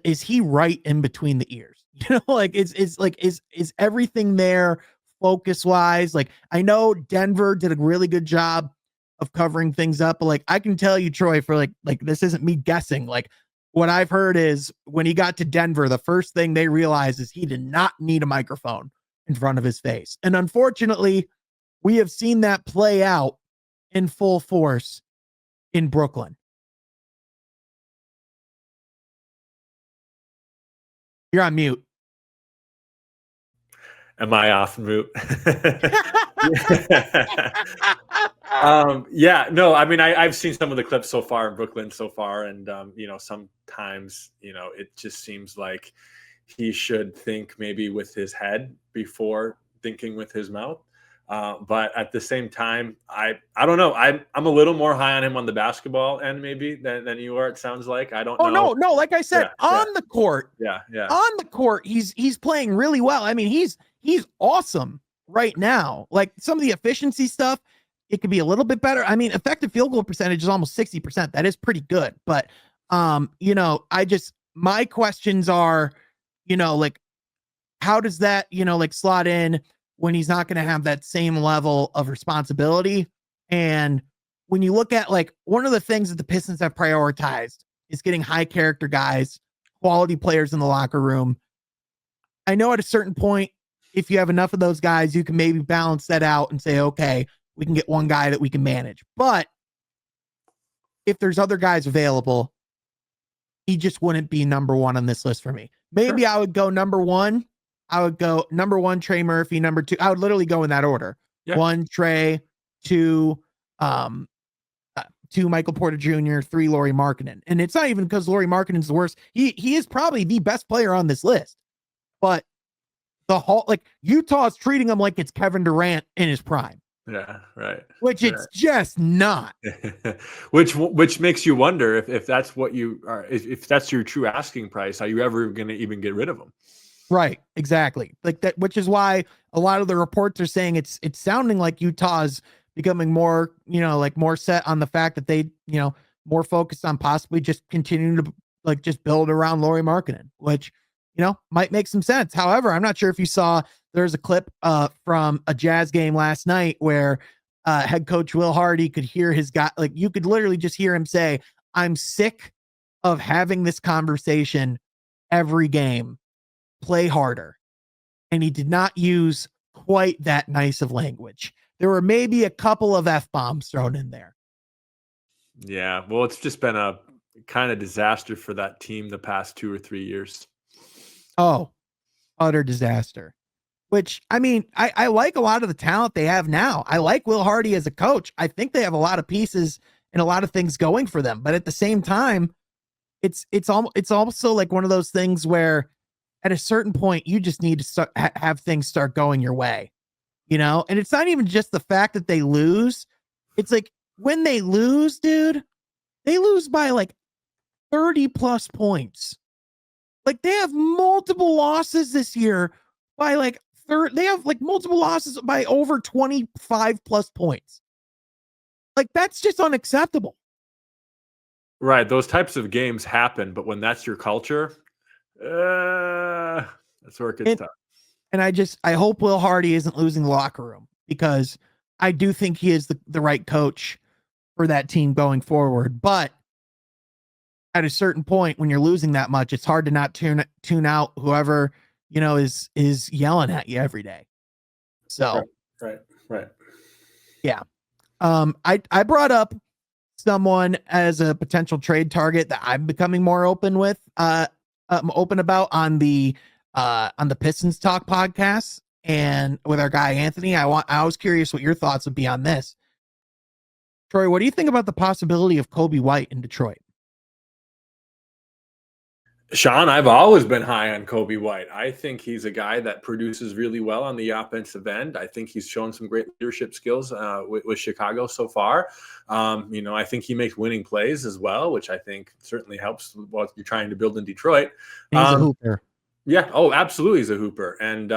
is he right in between the ears? Is everything there focus wise? Like, I know Denver did a really good job of covering things up, but like, I can tell you, Troy, for like this isn't me guessing. Like, what I've heard is when he got to Denver, the first thing they realized is he did not need a microphone in front of his face. And unfortunately, we have seen that play out in full force in Brooklyn. You're on mute. Am I off mute? Yeah, no, I mean, I've seen some of the clips so far in Brooklyn so far, and sometimes it just seems like he should think maybe with his head before thinking with his mouth. But at the same time, I don't know. I'm a little more high on him on the basketball end maybe than you are. It sounds like. I don't know. No. Like I said, on the court, on the court, he's playing really well. I mean, he's awesome right now. Like some of the efficiency stuff, it could be a little bit better. I mean, effective field goal percentage is almost 60%. That is pretty good. But my questions are, like, how does that, like slot in when he's not going to have that same level of responsibility? And when you look at, like, one of the things that the Pistons have prioritized is getting high character guys, quality players in the locker room. I know at a certain point, if you have enough of those guys, you can maybe balance that out and say, okay, we can get one guy that we can manage. But if there's other guys available, he just wouldn't be number one on this list for me. Maybe sure. I would go number one. I would go number one, Trey Murphy, number two. I would literally go in that order. Yeah. 1, Trey, 2, 2, Michael Porter Jr., 3, Lauri Markkanen. And it's not even because Lauri Markkanen's the worst. He is probably the best player on this list. But Utah's treating him like it's Kevin Durant in his prime. Yeah, right. Which it's just not. which makes you wonder if that's what you are, if that's your true asking price, are you ever going to even get rid of him? Right, exactly. Like that, which is why a lot of the reports are saying it's sounding like Utah's becoming more, more set on the fact that they, more focused on possibly just continuing to just build around Lauri Markkanen, which, might make some sense. However, I'm not sure if you saw, there's a clip from a Jazz game last night where head coach Will Hardy could hear his guy, you could literally just hear him say, I'm sick of having this conversation every game. Play harder. And he did not use quite that nice of language. There were maybe a couple of F-bombs thrown in there. Yeah, well, it's just been a kind of disaster for that team the past 2 or 3 years. Oh, utter disaster. Which, I mean, I like a lot of the talent they have now. I like Will Hardy as a coach. I think they have a lot of pieces and a lot of things going for them. But at the same time, it's also like one of those things where at a certain point, you just need to have things start going your way, and it's not even just the fact that they lose. It's like when they lose, dude, they lose by 30 plus points. Like they have multiple losses this year by they have multiple losses by over 25 plus points. That's just unacceptable. Right. Those types of games happen, but when that's your culture, that's where it gets tough. And I hope Will Hardy isn't losing the locker room, because I do think he is the right coach for that team going forward. But at a certain point, when you're losing that much, it's hard to not tune out whoever, is yelling at you every day. So, right. Yeah. I brought up someone as a potential trade target that I'm becoming more open with, open about on the Pistons Talk podcast and with our guy Anthony. I was curious what your thoughts would be on this. Troy, what do you think about the possibility of Kobe White in Detroit? Sean, I've always been high on Kobe White. I think he's a guy that produces really well on the offensive end. I think he's shown some great leadership skills with Chicago so far. I think he makes winning plays as well, which I think certainly helps what you're trying to build in Detroit. He's a hooper. Yeah. Oh, absolutely. He's a hooper. And,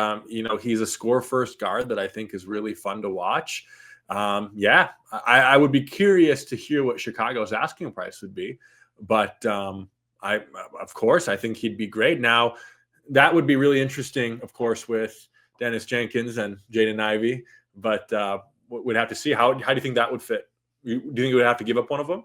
he's a score first guard that I think is really fun to watch. I would be curious to hear what Chicago's asking price would be, but of course, I think he'd be great. Now, that would be really interesting, of course, with Dennis Jenkins and Jaden Ivey, but we'd have to see. How do you think that would fit? Do you think you would have to give up one of them?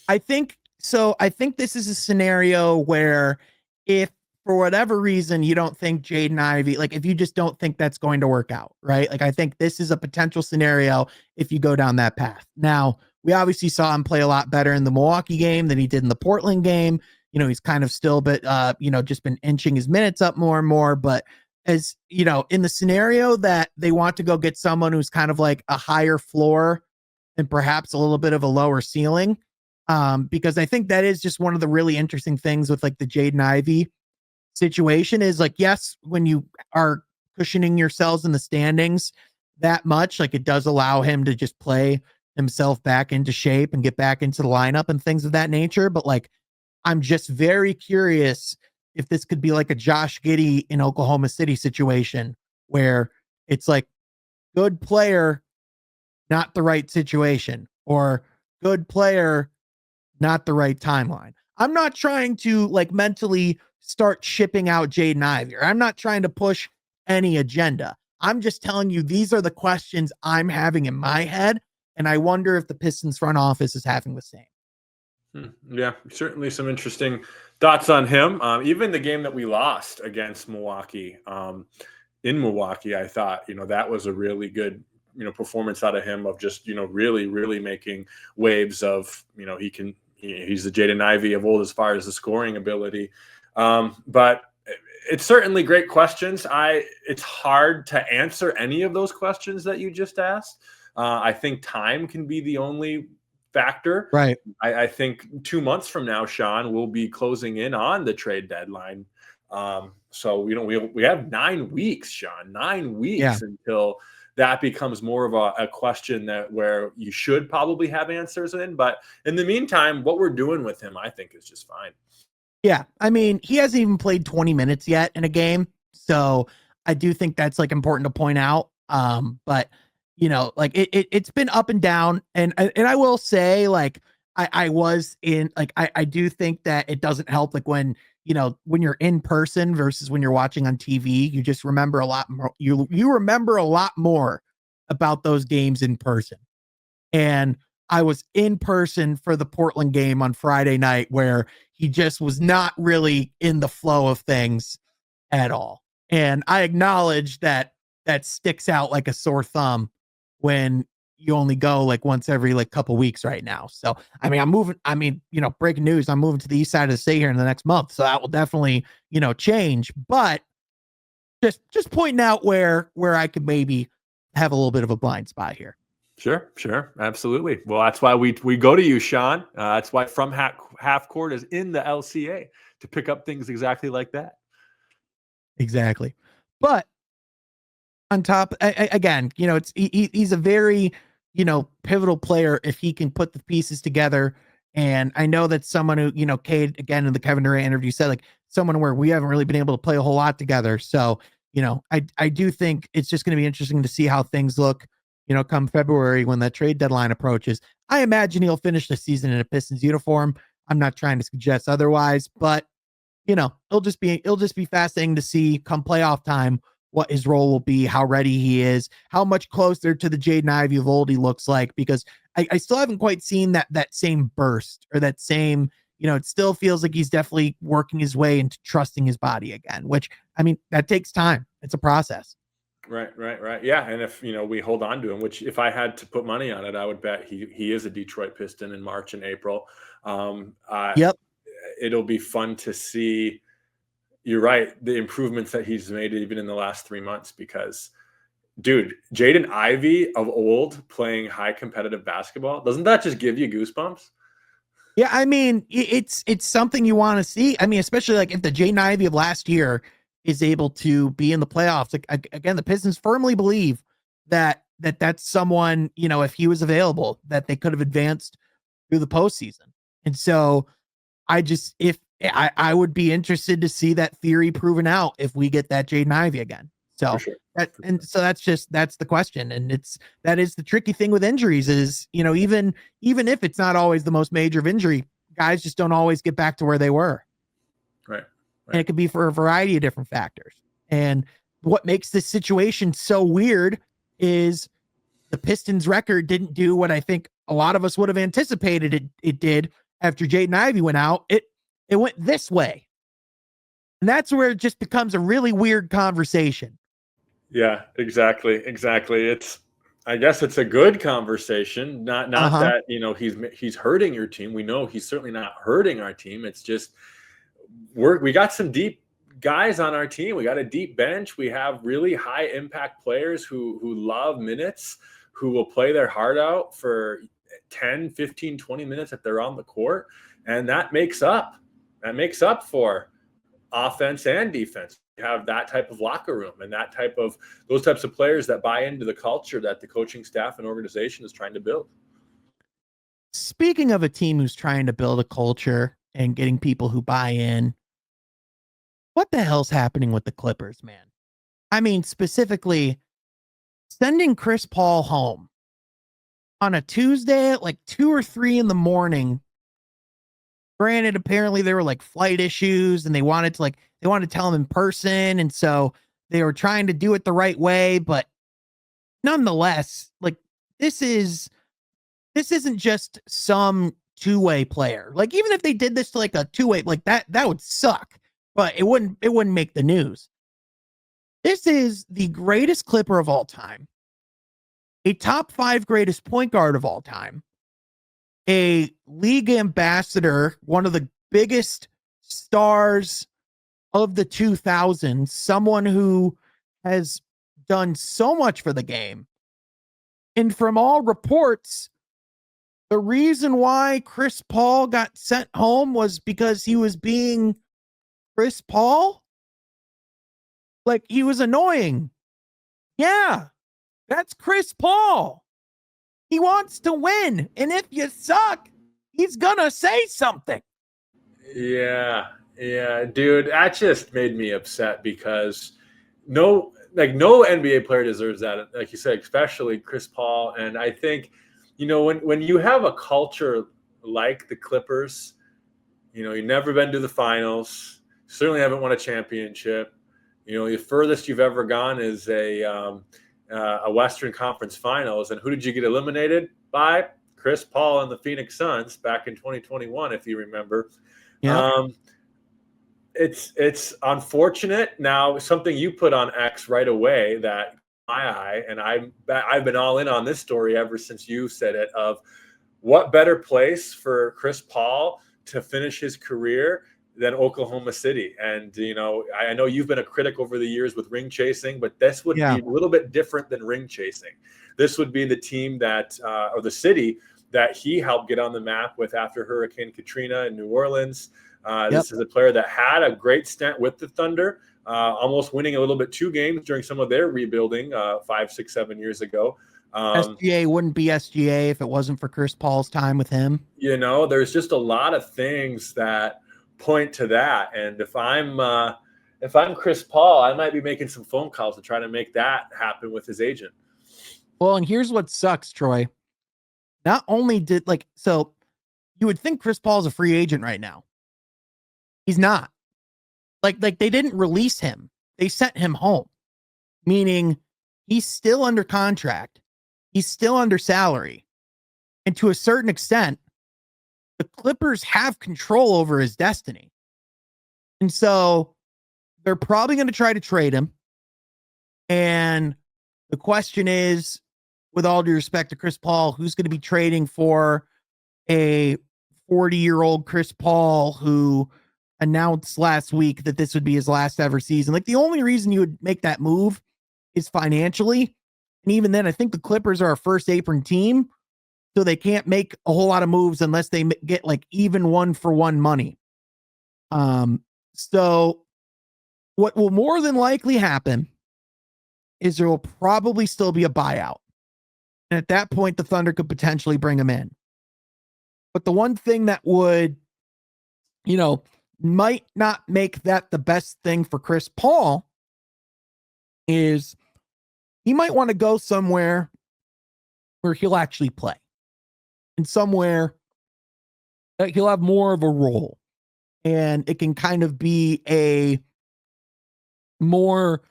I think so. I think this is a scenario where if for whatever reason, you don't think Jaden Ivey, like if you just don't think that's going to work out, right? Like I think this is a potential scenario if you go down that path. Now, we obviously saw him play a lot better in the Milwaukee game than he did in the Portland game. He's kind of still, but just been inching his minutes up more and more. But as in the scenario that they want to go get someone who's kind of like a higher floor and perhaps a little bit of a lower ceiling, because I think that is just one of the really interesting things with like the Jaden Ivey situation is like, yes, when you are cushioning yourselves in the standings that much, like it does allow him to just play himself back into shape and get back into the lineup and things of that nature. But like, I'm just very curious if this could be like a Josh Giddey in Oklahoma City situation where it's like good player, not the right situation, or good player, not the right timeline. I'm not trying to like mentally start shipping out Jaden Ivey. I'm not trying to push any agenda. I'm just telling you, these are the questions I'm having in my head. And I wonder if the Pistons front office is having the same. Yeah, certainly some interesting thoughts on him. Even the game that we lost against Milwaukee, in Milwaukee, I thought, that was a really good, performance out of him of just, really, really making waves of, he's the Jaden Ivey of old as far as the scoring ability. But it's certainly great questions. It's hard to answer any of those questions that you just asked. I think time can be the only factor. Right. I think 2 months from now, Sean, we'll be closing in on the trade deadline. So, we have 9 weeks, Sean, 9 weeks until that becomes more of a question where you should probably have answers in. But in the meantime, what we're doing with him, I think, is just fine. Yeah. I mean, he hasn't even played 20 minutes yet in a game. So I do think that's like important to point out. But like it's been up and down. And I will say, like, I was in, like, I do think that it doesn't help, like when you're in person versus when you're watching on TV, you just remember a lot more. You remember a lot more about those games in person. And I was in person for the Portland game on Friday night where he just was not really in the flow of things at all. And I acknowledge that sticks out like a sore thumb when you only go like once every like couple weeks right now. So, breaking news, I'm moving to the east side of the state here in the next month. So that will definitely, change, but just pointing out where I could maybe have a little bit of a blind spot here. Sure. Absolutely. Well, that's why we go to you, Sean. That's why From Half Court is in the LCA to pick up things exactly like that. Exactly. But on top, again, he's a very, pivotal player if he can put the pieces together. And I know that someone who, Cade, again, in the Kevin Durant interview said, like, someone where we haven't really been able to play a whole lot together. So, I do think it's just going to be interesting to see how things look, come February when that trade deadline approaches. I imagine he'll finish the season in a Pistons uniform. I'm not trying to suggest otherwise, but it'll just be fascinating to see come playoff time what his role will be, how ready he is, how much closer to the Jaden Ivey of old he looks like, because I still haven't quite seen that same burst or that same, it still feels like he's definitely working his way into trusting his body again, which, I mean, that takes time. It's a process. Right. Yeah. And if, we hold on to him, which if I had to put money on it, I would bet he is a Detroit Piston in March and April. Yep. It'll be fun to see. You're right. The improvements that he's made even in the last 3 months, because dude, Jaden Ivey of old playing high competitive basketball, doesn't that just give you goosebumps? Yeah. I mean, it's something you want to see. I mean, especially like if the Jaden Ivey of last year is able to be in the playoffs. Like, again, the Pistons firmly believe that's someone, if he was available, that they could have advanced through the postseason. And so I would be interested to see that theory proven out if we get that Jaden Ivey again. So sure. So that's the question. And that is the tricky thing with injuries is, even if it's not always the most major of injury, guys just don't always get back to where they were. Right. And it could be for a variety of different factors. And what makes this situation so weird is the Pistons record didn't do what I think a lot of us would have anticipated it did after Jaden Ivey went out. It went this way. And that's where it just becomes a really weird conversation. Yeah, exactly. I guess it's a good conversation. Not that, he's hurting your team. We know he's certainly not hurting our team. It's just we got some deep guys on our team. We got a deep bench. We have really high impact players who love minutes, who will play their heart out for 10, 15, 20 minutes if they're on the court. And that makes up for offense and defense. You have that type of locker room and those types of players that buy into the culture that the coaching staff and organization is trying to build. Speaking of a team who's trying to build a culture and getting people who buy in, what the hell's happening with the Clippers, man? I mean, specifically sending Chris Paul home on a Tuesday at like 2 or 3 in the morning. Granted, apparently there were like flight issues and they wanted to tell him in person. And so they were trying to do it the right way. But nonetheless, like this isn't just some two-way player. Like even if they did this to like a two-way, like that would suck, but it wouldn't make the news. This is the greatest Clipper of all time, a top 5 greatest point guard of all time, a league ambassador, one of the biggest stars of the 2000s, someone who has done so much for the game. And from all reports, the reason why Chris Paul got sent home was because he was being Chris Paul. Like he was annoying. Yeah, that's Chris Paul. He wants to win. And if you suck, he's gonna say something. Yeah, dude, that just made me upset because no NBA player deserves that. Like you said, especially Chris Paul. And I think, when you have a culture like the Clippers, you've never been to the finals, certainly haven't won a championship. The furthest you've ever gone is a Western Conference Finals. And who did you get eliminated by? Chris Paul and the Phoenix Suns back in 2021, if you remember. Yeah. It's unfortunate. Now, something you put on X right away that my eye, and I've been all in on this story ever since you said it, of what better place for Chris Paul to finish his career than Oklahoma City. And, I know you've been a critic over the years with ring chasing, but this would be a little bit different than ring chasing. This would be the team that, or the city that he helped get on the map with after Hurricane Katrina in New Orleans. This is a player that had a great stint with the Thunder, almost winning a little bit 2 games during some of their rebuilding 5, 6, 7 years ago. SGA wouldn't be SGA if it wasn't for Chris Paul's time with him. There's just a lot of things that point to that. And if I'm Chris Paul, I might be making some phone calls to try to make that happen with his agent. Well, and here's what sucks, Troy. Not only so you would think Chris Paul's a free agent right now. He's not. Like they didn't release him. They sent him home, meaning he's still under contract. He's still under salary. And to a certain extent, the Clippers have control over his destiny. And so they're probably going to try to trade him. And the question is, with all due respect to Chris Paul, who's going to be trading for a 40-year-old Chris Paul who announced last week that this would be his last ever season? Like the only reason you would make that move is financially. And even then, I think the Clippers are a first apron team, so they can't make a whole lot of moves unless they get like even 1-for-1 money. So what will more than likely happen is there will probably still be a buyout. And at that point, the Thunder could potentially bring him in. But the one thing that would, might not make that the best thing for Chris Paul is he might want to go somewhere where he'll actually play, and somewhere that he'll have more of a role, and it can kind of be a more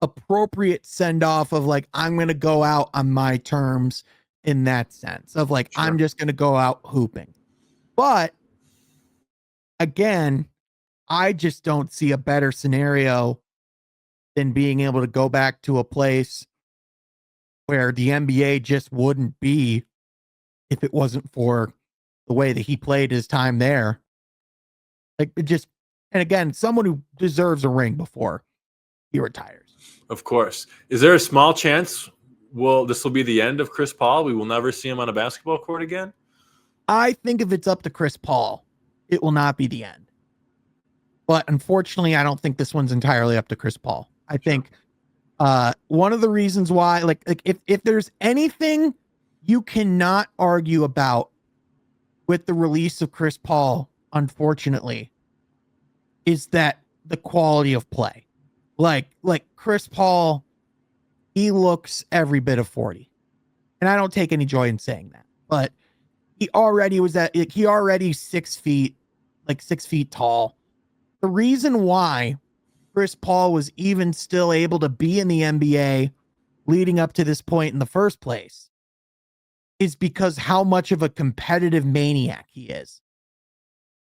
appropriate send off of like, I'm going to go out on my terms in that sense of like, Sure. I'm just going to go out hooping. But again, I just don't see a better scenario than being able to go back to a place where the NBA just wouldn't be if it wasn't for the way that he played his time there. Like it just, and again, someone who deserves a ring before he retires. Of course. Is there a small chance this will be the end of Chris Paul? We will never see him on a basketball court again? I think if it's up to Chris Paul, it will not be the end. But unfortunately, I don't think this one's entirely up to Chris Paul. I think one of the reasons why, like if there's anything you cannot argue about with the release of Chris Paul, unfortunately, is that the quality of play. Like Chris Paul, he looks every bit of 40. And I don't take any joy in saying that. But he already 6 feet, like 6 feet tall. The reason why Chris Paul was even still able to be in the NBA leading up to this point in the first place is because how much of a competitive maniac he is.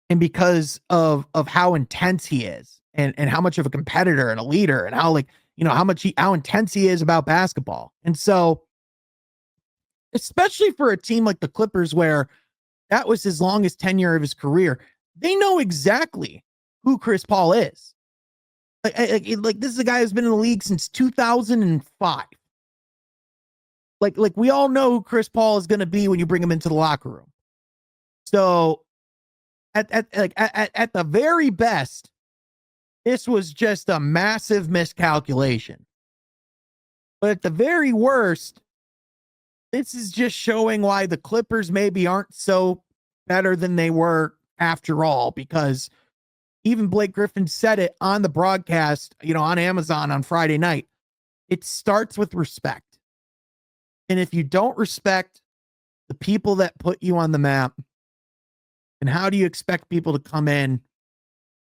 And because of how intense he is and how much of a competitor and a leader and how how intense he is about basketball. And so, especially for a team like the Clippers, where that was his longest tenure of his career, they know exactly who Chris Paul is. Like this is a guy who's been in the league since 2005. Like we all know who Chris Paul is going to be when you bring him into the locker room. So at the very best, this was just a massive miscalculation. But at the very worst, this is just showing why the Clippers maybe aren't so better than they were after all, because even Blake Griffin said it on the broadcast, on Amazon on Friday night. It starts with respect. And if you don't respect the people that put you on the map, then how do you expect people to come in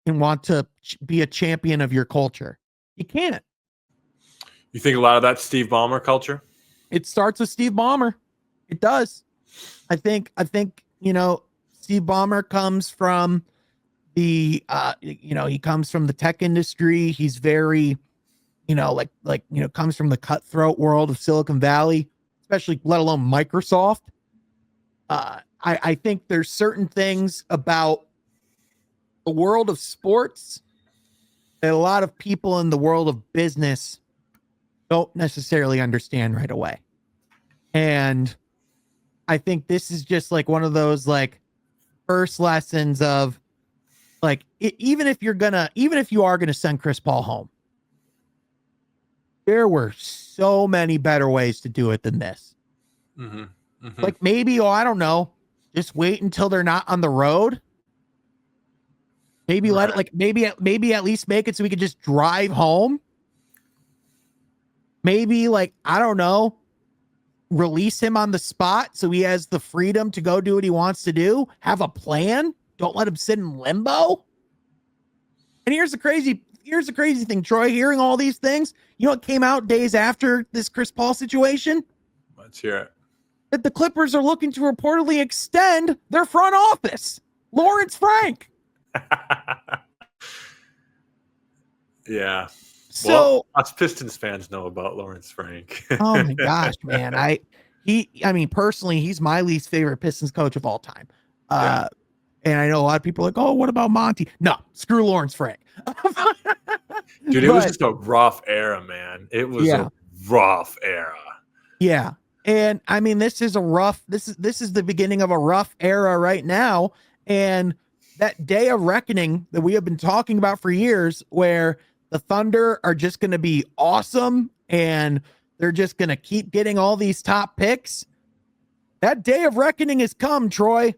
and want to be a champion of your culture? You can't. You think a lot of that's Steve Ballmer culture? It starts with Steve Ballmer. It does. I think, Steve Ballmer comes from he comes from the tech industry. He's very, comes from the cutthroat world of Silicon Valley, especially let alone Microsoft. I think there's certain things about the world of sports that a lot of people in the world of business don't necessarily understand right away. And I think this is just like one of those like first lessons of like, even if you are going to send Chris Paul home, there were so many better ways to do it than this. Mm-hmm. Mm-hmm. Like maybe, I don't know, just wait until they're not on the road. Maybe let it maybe at least make it so we could just drive home. Maybe I don't know, release him on the spot so he has the freedom to go do what he wants to do. Have a plan. Don't let him sit in limbo. And here's the crazy thing, Troy, hearing all these things, you know what came out days after this Chris Paul situation? Let's hear it. That the Clippers are looking to reportedly extend their front office. Lawrence Frank. Yeah. So us Pistons fans know about Lawrence Frank. Oh my gosh, man. Personally, he's my least favorite Pistons coach of all time. Yeah. And I know a lot of people are like, oh, what about Monty? No, screw Lawrence Frank. Dude, it was just a rough era, man. It was a rough era. Yeah. And I mean, this is the beginning of a rough era right now. And that day of reckoning that we have been talking about for years, where the Thunder are just going to be awesome and they're just going to keep getting all these top picks. That day of reckoning has come, Troy.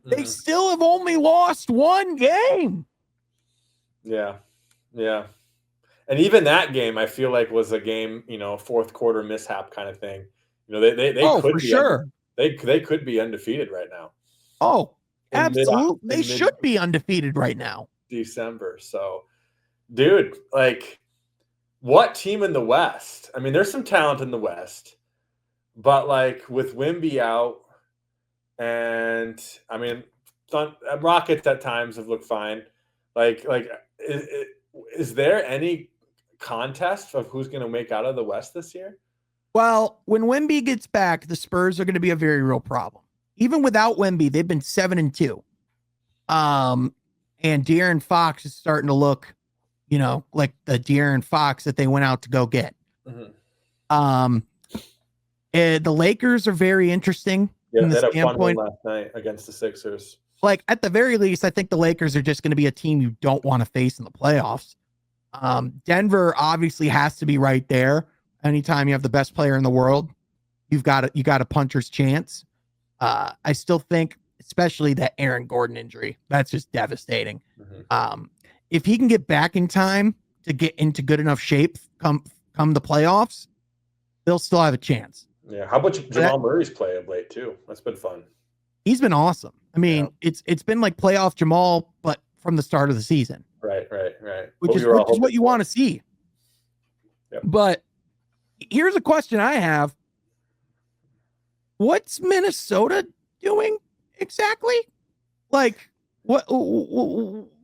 They still have only lost one game. Yeah. Yeah. And even that game, I feel like was a game, fourth quarter mishap kind of thing. They could for be sure. They could be undefeated right now. Oh, absolutely. They should be undefeated right now. December. So, dude, what team in the West? I mean, there's some talent in the West, but with Wemby out, and I mean, Rockets at times have looked fine. Is there any contest of who's going to make out of the West this year? Well, when Wemby gets back, the Spurs are going to be a very real problem. Even without Wemby, they've been 7-2. And De'Aaron Fox is starting to look, like the De'Aaron Fox that they went out to go get. Mm-hmm. The Lakers are very interesting. Yeah, from they the had a fun one standpoint. last night against the Sixers. Like at the very least, I think the Lakers are just going to be a team you don't want to face in the playoffs. Denver obviously has to be right there. Anytime you have the best player in the world, you got a puncher's chance. I still think, especially that Aaron Gordon injury, that's just devastating. Mm-hmm. If he can get back in time to get into good enough shape come the playoffs, they'll still have a chance. Yeah. How about Jamal Murray's play of late too? That's been fun. He's been awesome. I mean, it's been like playoff Jamal, but from the start of the season. Right. Which is what you want to see. Yep. But here's a question I have. What's Minnesota doing exactly? Like what?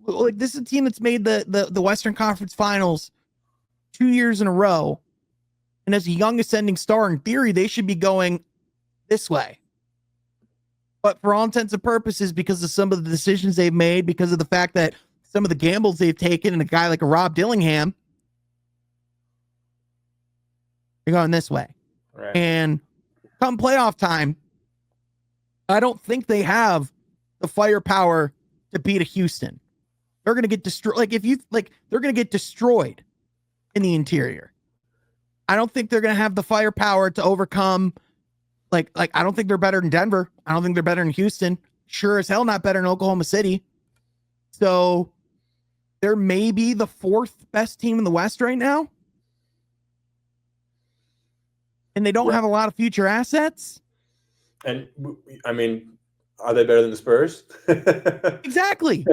Like this is a team that's made the Western Conference Finals 2 years in a row, and as a young ascending star, in theory, they should be going this way. But for all intents and purposes, because of some of the decisions they've made, because of the fact that some of the gambles they've taken, and a guy like a Rob Dillingham, they're going this way. Right. And come playoff time, I don't think they have the firepower to beat a Houston. They're going to get destroyed. They're going to get destroyed in the interior. I don't think they're going to have the firepower to overcome. I don't think they're better than Denver. I don't think they're better than Houston. Sure as hell not better than Oklahoma City. So they're maybe the fourth best team in the West right now. And they don't have a lot of future assets. And I mean, are they better than the Spurs? Exactly.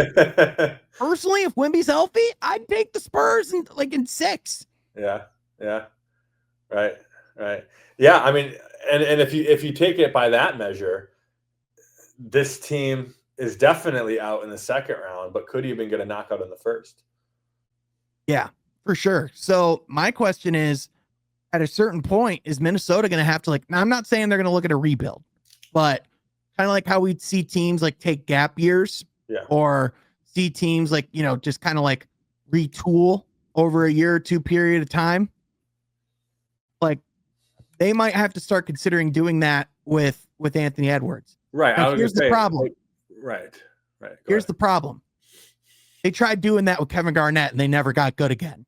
Personally, if Wemby's healthy, I'd take the Spurs in 6. Yeah. Right. Yeah, I mean, and if you take it by that measure, this team is definitely out in the second round, but could even get a knockout in the first. Yeah, for sure. So my question is, at a certain point, is Minnesota going to have to now I'm not saying they're going to look at a rebuild, but kind of like how we'd see teams take gap years, or see teams just kind of retool over a year or two period of time. They might have to start considering doing that with Anthony Edwards. Right. Now, here's the problem. Right. Here's the problem. They tried doing that with Kevin Garnett, and they never got good again.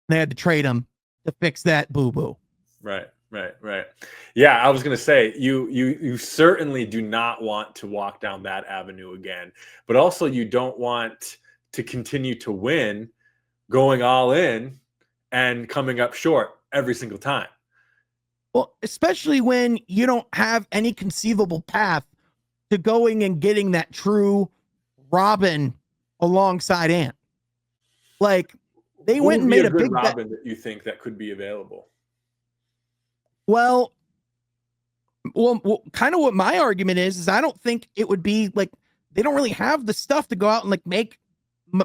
They had to trade him to fix that boo-boo. Right. Yeah, I was going to say, you certainly do not want to walk down that avenue again, but also you don't want to continue to win going all in and coming up short every single time. Well, especially when you don't have any conceivable path to going and getting that true Robin alongside Ant. They went and made a big Robin that you think that could be available. Well, kind of what my argument is I don't think it would be they don't really have the stuff to go out and make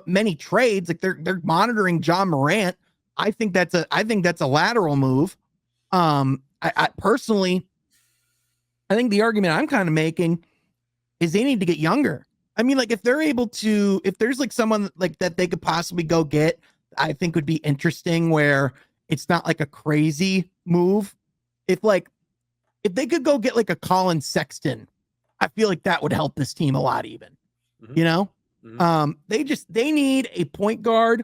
many trades. They're monitoring John Morant. I think that's a lateral move. I personally, I think the argument I'm kind of making is they need to get younger. I mean, if they're able to, if there's someone that they could possibly go get, I think would be interesting, where it's not a crazy move. If they could go get a Colin Sexton, I feel that would help this team a lot even, Mm-hmm. They need a point guard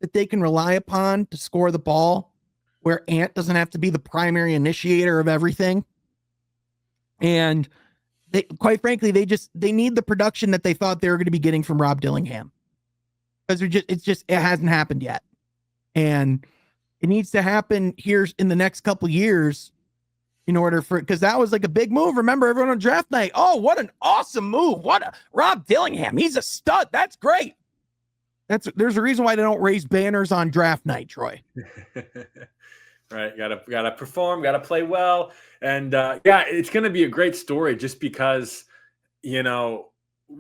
that they can rely upon to score the ball, where Ant doesn't have to be the primary initiator of everything. And quite frankly, they need the production that they thought they were going to be getting from Rob Dillingham, because it hasn't happened yet. And it needs to happen here in the next couple years in order because that was a big move. Remember, everyone on draft night, oh, what an awesome move. Rob Dillingham. He's a stud. That's great. There's a reason why they don't raise banners on draft night, Troy. Right. Gotta perform, gotta play well. And it's going to be a great story just because,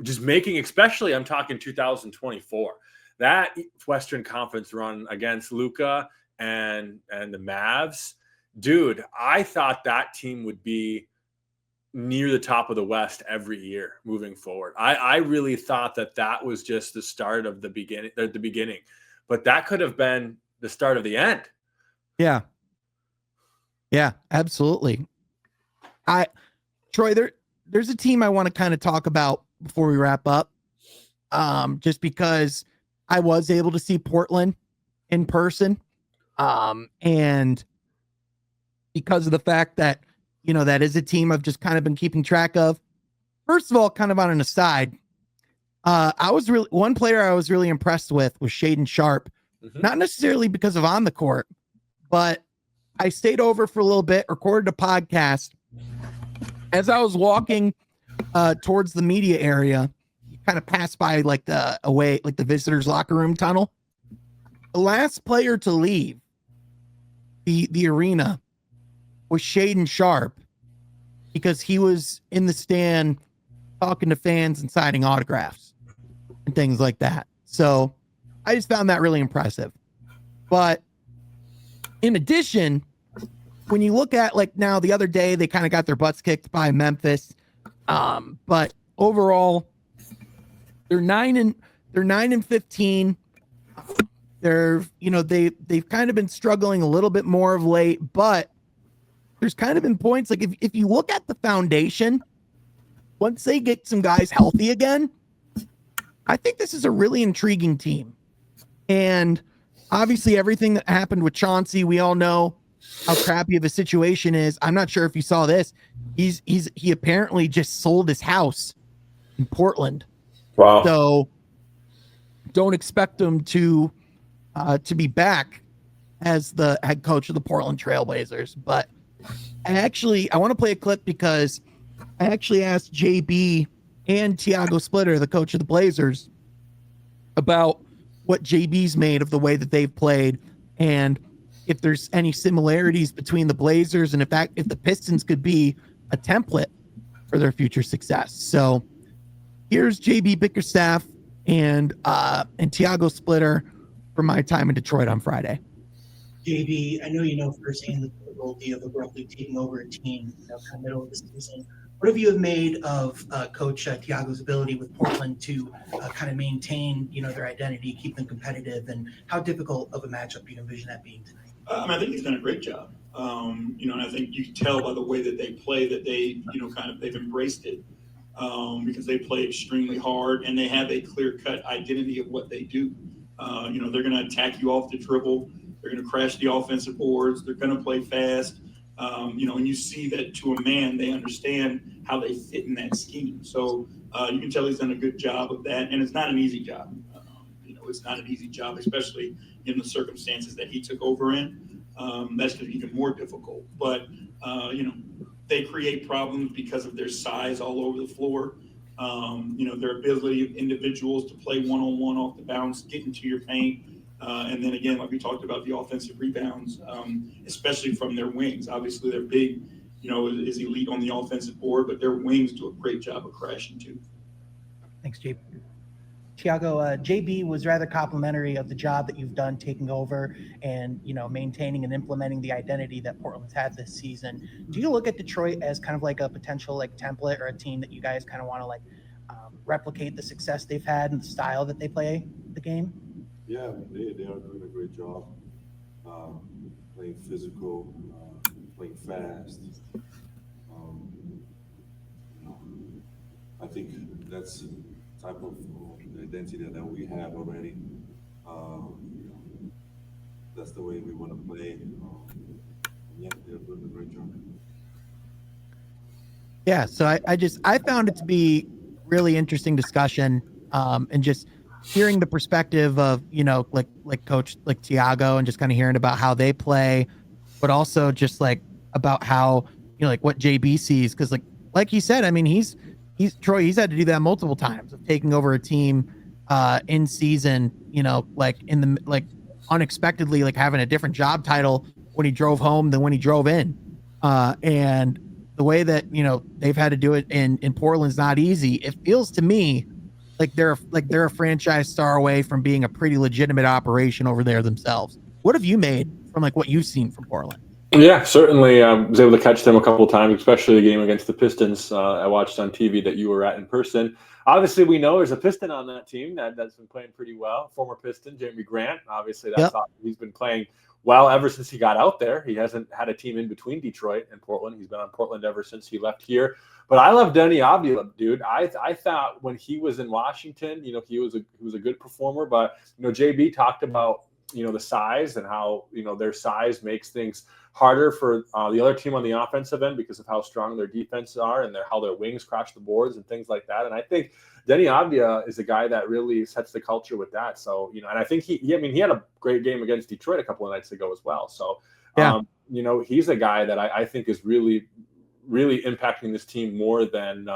just making, especially I'm talking 2024, that Western Conference run against Luka and the Mavs, dude, I thought that team would be near the top of the West every year moving forward. I really thought that was just the start of the beginning, but that could have been the start of the end. Yeah. Yeah, absolutely. Troy, there's a team I want to kind of talk about before we wrap up. Just because I was able to see Portland in person. And because of the fact that, that is a team I've just kind of been keeping track of. First of all, kind of on an aside, one player I was really impressed with was Shaedon Sharpe, not necessarily because of on the court, but I stayed over for a little bit, recorded a podcast. As I was walking towards the media area, you kind of passed by the visitors locker room tunnel. The last player to leave the arena was Shaedon Sharpe, because he was in the stand talking to fans and signing autographs and things like that. So I just found that really impressive. But in addition, when you look at now the other day, they kind of got their butts kicked by Memphis. But overall, they're 9-15. They've kind of been struggling a little bit more of late, but there's kind of been points if you look at the foundation, once they get some guys healthy again, I think this is a really intriguing team. And obviously everything that happened with Chauncey, we all know how crappy of a situation is. I'm not sure if you saw this. He apparently just sold his house in Portland. Wow. So don't expect him to be back as the head coach of the Portland Trailblazers. But I want to play a clip because I actually asked JB and Tiago Splitter, the coach of the Blazers, about what JB's made of the way that they've played and if there's any similarities between the Blazers and if the Pistons could be a template for their future success. So here's JB Bickerstaff and Tiago Splitter from my time in Detroit on Friday. JB, I know you know firsthand the difficulty of abruptly taking over a team, kind of middle of the season. What have you made of Coach Tiago's ability with Portland to kind of maintain, their identity, keep them competitive, and how difficult of a matchup do you envision that being tonight? I think he's done a great job. And I think you can tell by the way that they play that they, they've embraced it because they play extremely hard and they have a clear-cut identity of what they do. They're going to attack you off the dribble. They're going to crash the offensive boards. They're going to play fast. And you see that to a man, they understand how they fit in that scheme. So you can tell he's done a good job of that. And it's not an easy job. It's not an easy job, especially in the circumstances that he took over in. That's going to be even more difficult. But, they create problems because of their size all over the floor. Their ability of individuals to play one-on-one off the bounce, get into your paint. And then again, like we talked about, the offensive rebounds, especially from their wings. Obviously, they're big, is elite on the offensive board, but their wings do a great job of crashing too. Thanks, JB. Tiago, JB was rather complimentary of the job that you've done taking over and, maintaining and implementing the identity that Portland's had this season. Do you look at Detroit as kind of like a potential template or a team that you guys kind of want to replicate the success they've had and the style that they play the game? Yeah, they are doing a great job playing physical, playing fast. I think that's the type of identity that we have already. That's the way we want to play. Yeah, they're doing a great job. Yeah, so I found it to be really interesting discussion, and just hearing the perspective of, like Coach, like Tiago, and just kind of hearing about how they play, but also just about how, what JB sees. Cause like he said, I mean, he's had to do that multiple times of taking over a team, in season, unexpectedly, having a different job title when he drove home than when he drove in. And the way that, you know, they've had to do it in Portland's not easy. It feels to me like they're a franchise star away from being a pretty legitimate operation over there themselves. What have you made from like what you've seen from Portland? Yeah, certainly. I was able to catch them a couple of times, especially the game against the Pistons. I watched on TV that you were at in person. Obviously, we know there's a Piston on that team that's been playing pretty well. Former Piston, Jeremy Grant. Obviously, Yep. he's been playing well ever since he got out there. He hasn't had a team in between Detroit and Portland. He's been on Portland ever since he left here. But I love Denny Avila, dude. I thought when he was in Washington, you know, he was a good performer. But you know, JB talked about, you know, the size and how, you know, their size makes things harder for the other team on the offensive end because of how strong their defenses are and how their wings crash the boards and things like that. And I think Denny Avdia is a guy that really sets the culture with that. So, you know, and I think he had a great game against Detroit a couple of nights ago as well. So, Yeah. you know, he's a guy that I think is really, really impacting this team more than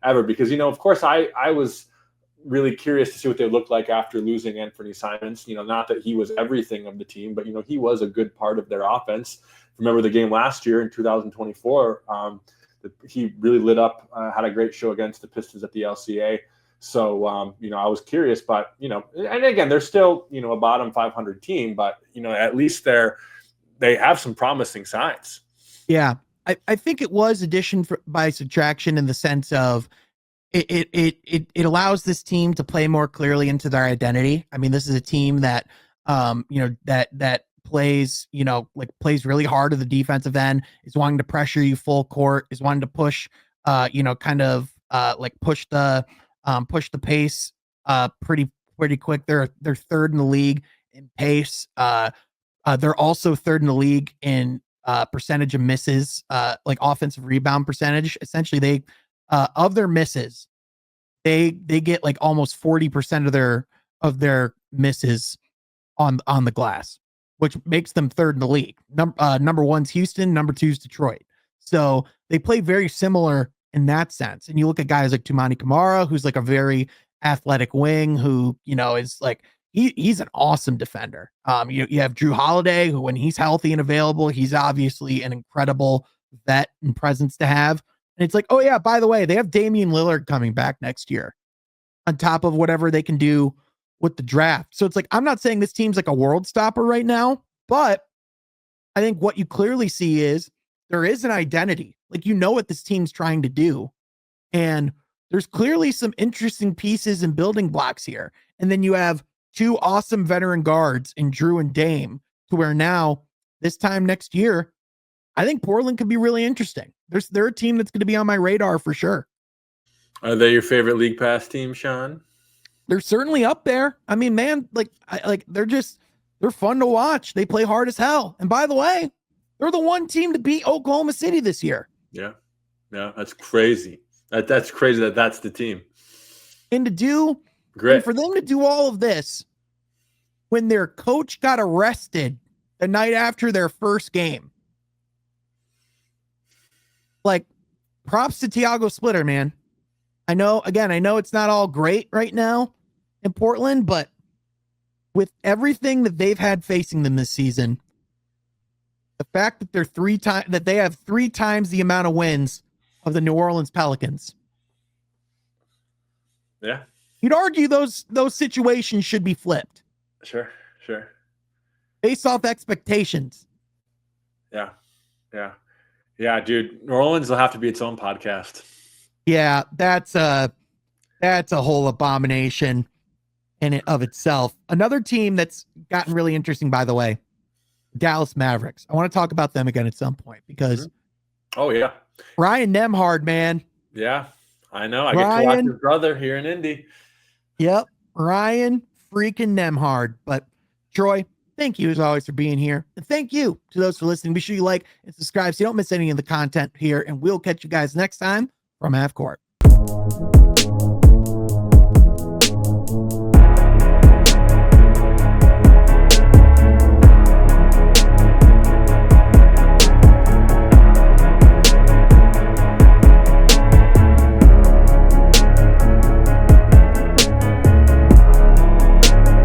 ever because, you know, of course I was really curious to see what they looked like after losing Anthony Simons. You know, not that he was everything of the team, but, you know, he was a good part of their offense. Remember the game last year in 2024, he really lit up, had a great show against the Pistons at the LCA. So, you know, I was curious, but, you know, and again, they're still, you know, a bottom 500 team, but, you know, at least they have some promising signs. Yeah. I think it was addition by subtraction in the sense of it allows this team to play more clearly into their identity. I mean, this is a team that, you know, that plays, you know, like plays really hard at the defensive end, is wanting to pressure you full court, is wanting to push, you know, kind of like push the pace pretty quick. They're third in the league in pace. They're also third in the league in percentage of misses, like offensive rebound percentage. Essentially, they of their misses, they get like almost 40% of their misses on the glass, which makes them third in the league. Number one's Houston, number two's Detroit. So they play very similar in that sense. And you look at guys like Tumani Kamara, who's like a very athletic wing, who, you know, is like he's an awesome defender. You have Drew Holiday, who when he's healthy and available, he's obviously an incredible vet and presence to have. And it's like, oh yeah, by the way, they have Damian Lillard coming back next year on top of whatever they can do with the draft. So it's like, I'm not saying this team's like a world stopper right now, but I think what you clearly see is there is an identity. Like, you know what this team's trying to do. And there's clearly some interesting pieces and building blocks here. And then you have two awesome veteran guards in Drew and Dame, to where now this time next year, I think Portland could be really interesting. They're a team that's going to be on my radar for sure. Are they your favorite League Pass team, Sean? They're certainly up there. I mean, man, they're fun to watch. They play hard as hell. And by the way, they're the one team to beat Oklahoma City this year. Yeah. That's crazy. That's crazy that's the team. And Great. For them to do all of this when their coach got arrested the night after their first game. Like, props to Tiago Splitter, man. I know it's not all great right now in Portland, but with everything that they've had facing them this season, the fact that they have 3 times the amount of wins of the New Orleans Pelicans. Yeah. You'd argue those situations should be flipped. Sure. Based off expectations. Yeah, dude. New Orleans will have to be its own podcast. Yeah, that's a whole abomination in it of itself. Another team that's gotten really interesting, by the way, Dallas Mavericks. I want to talk about them again at some point because Oh yeah. Ryan Nembhard, man. Yeah, I know. I get to watch his brother here in Indy. Yep, Ryan freaking Nembhard. But Troy, thank you as always for being here. And thank you to those for listening. Be sure you like and subscribe so you don't miss any of the content here. And we'll catch you guys next time from Half Court.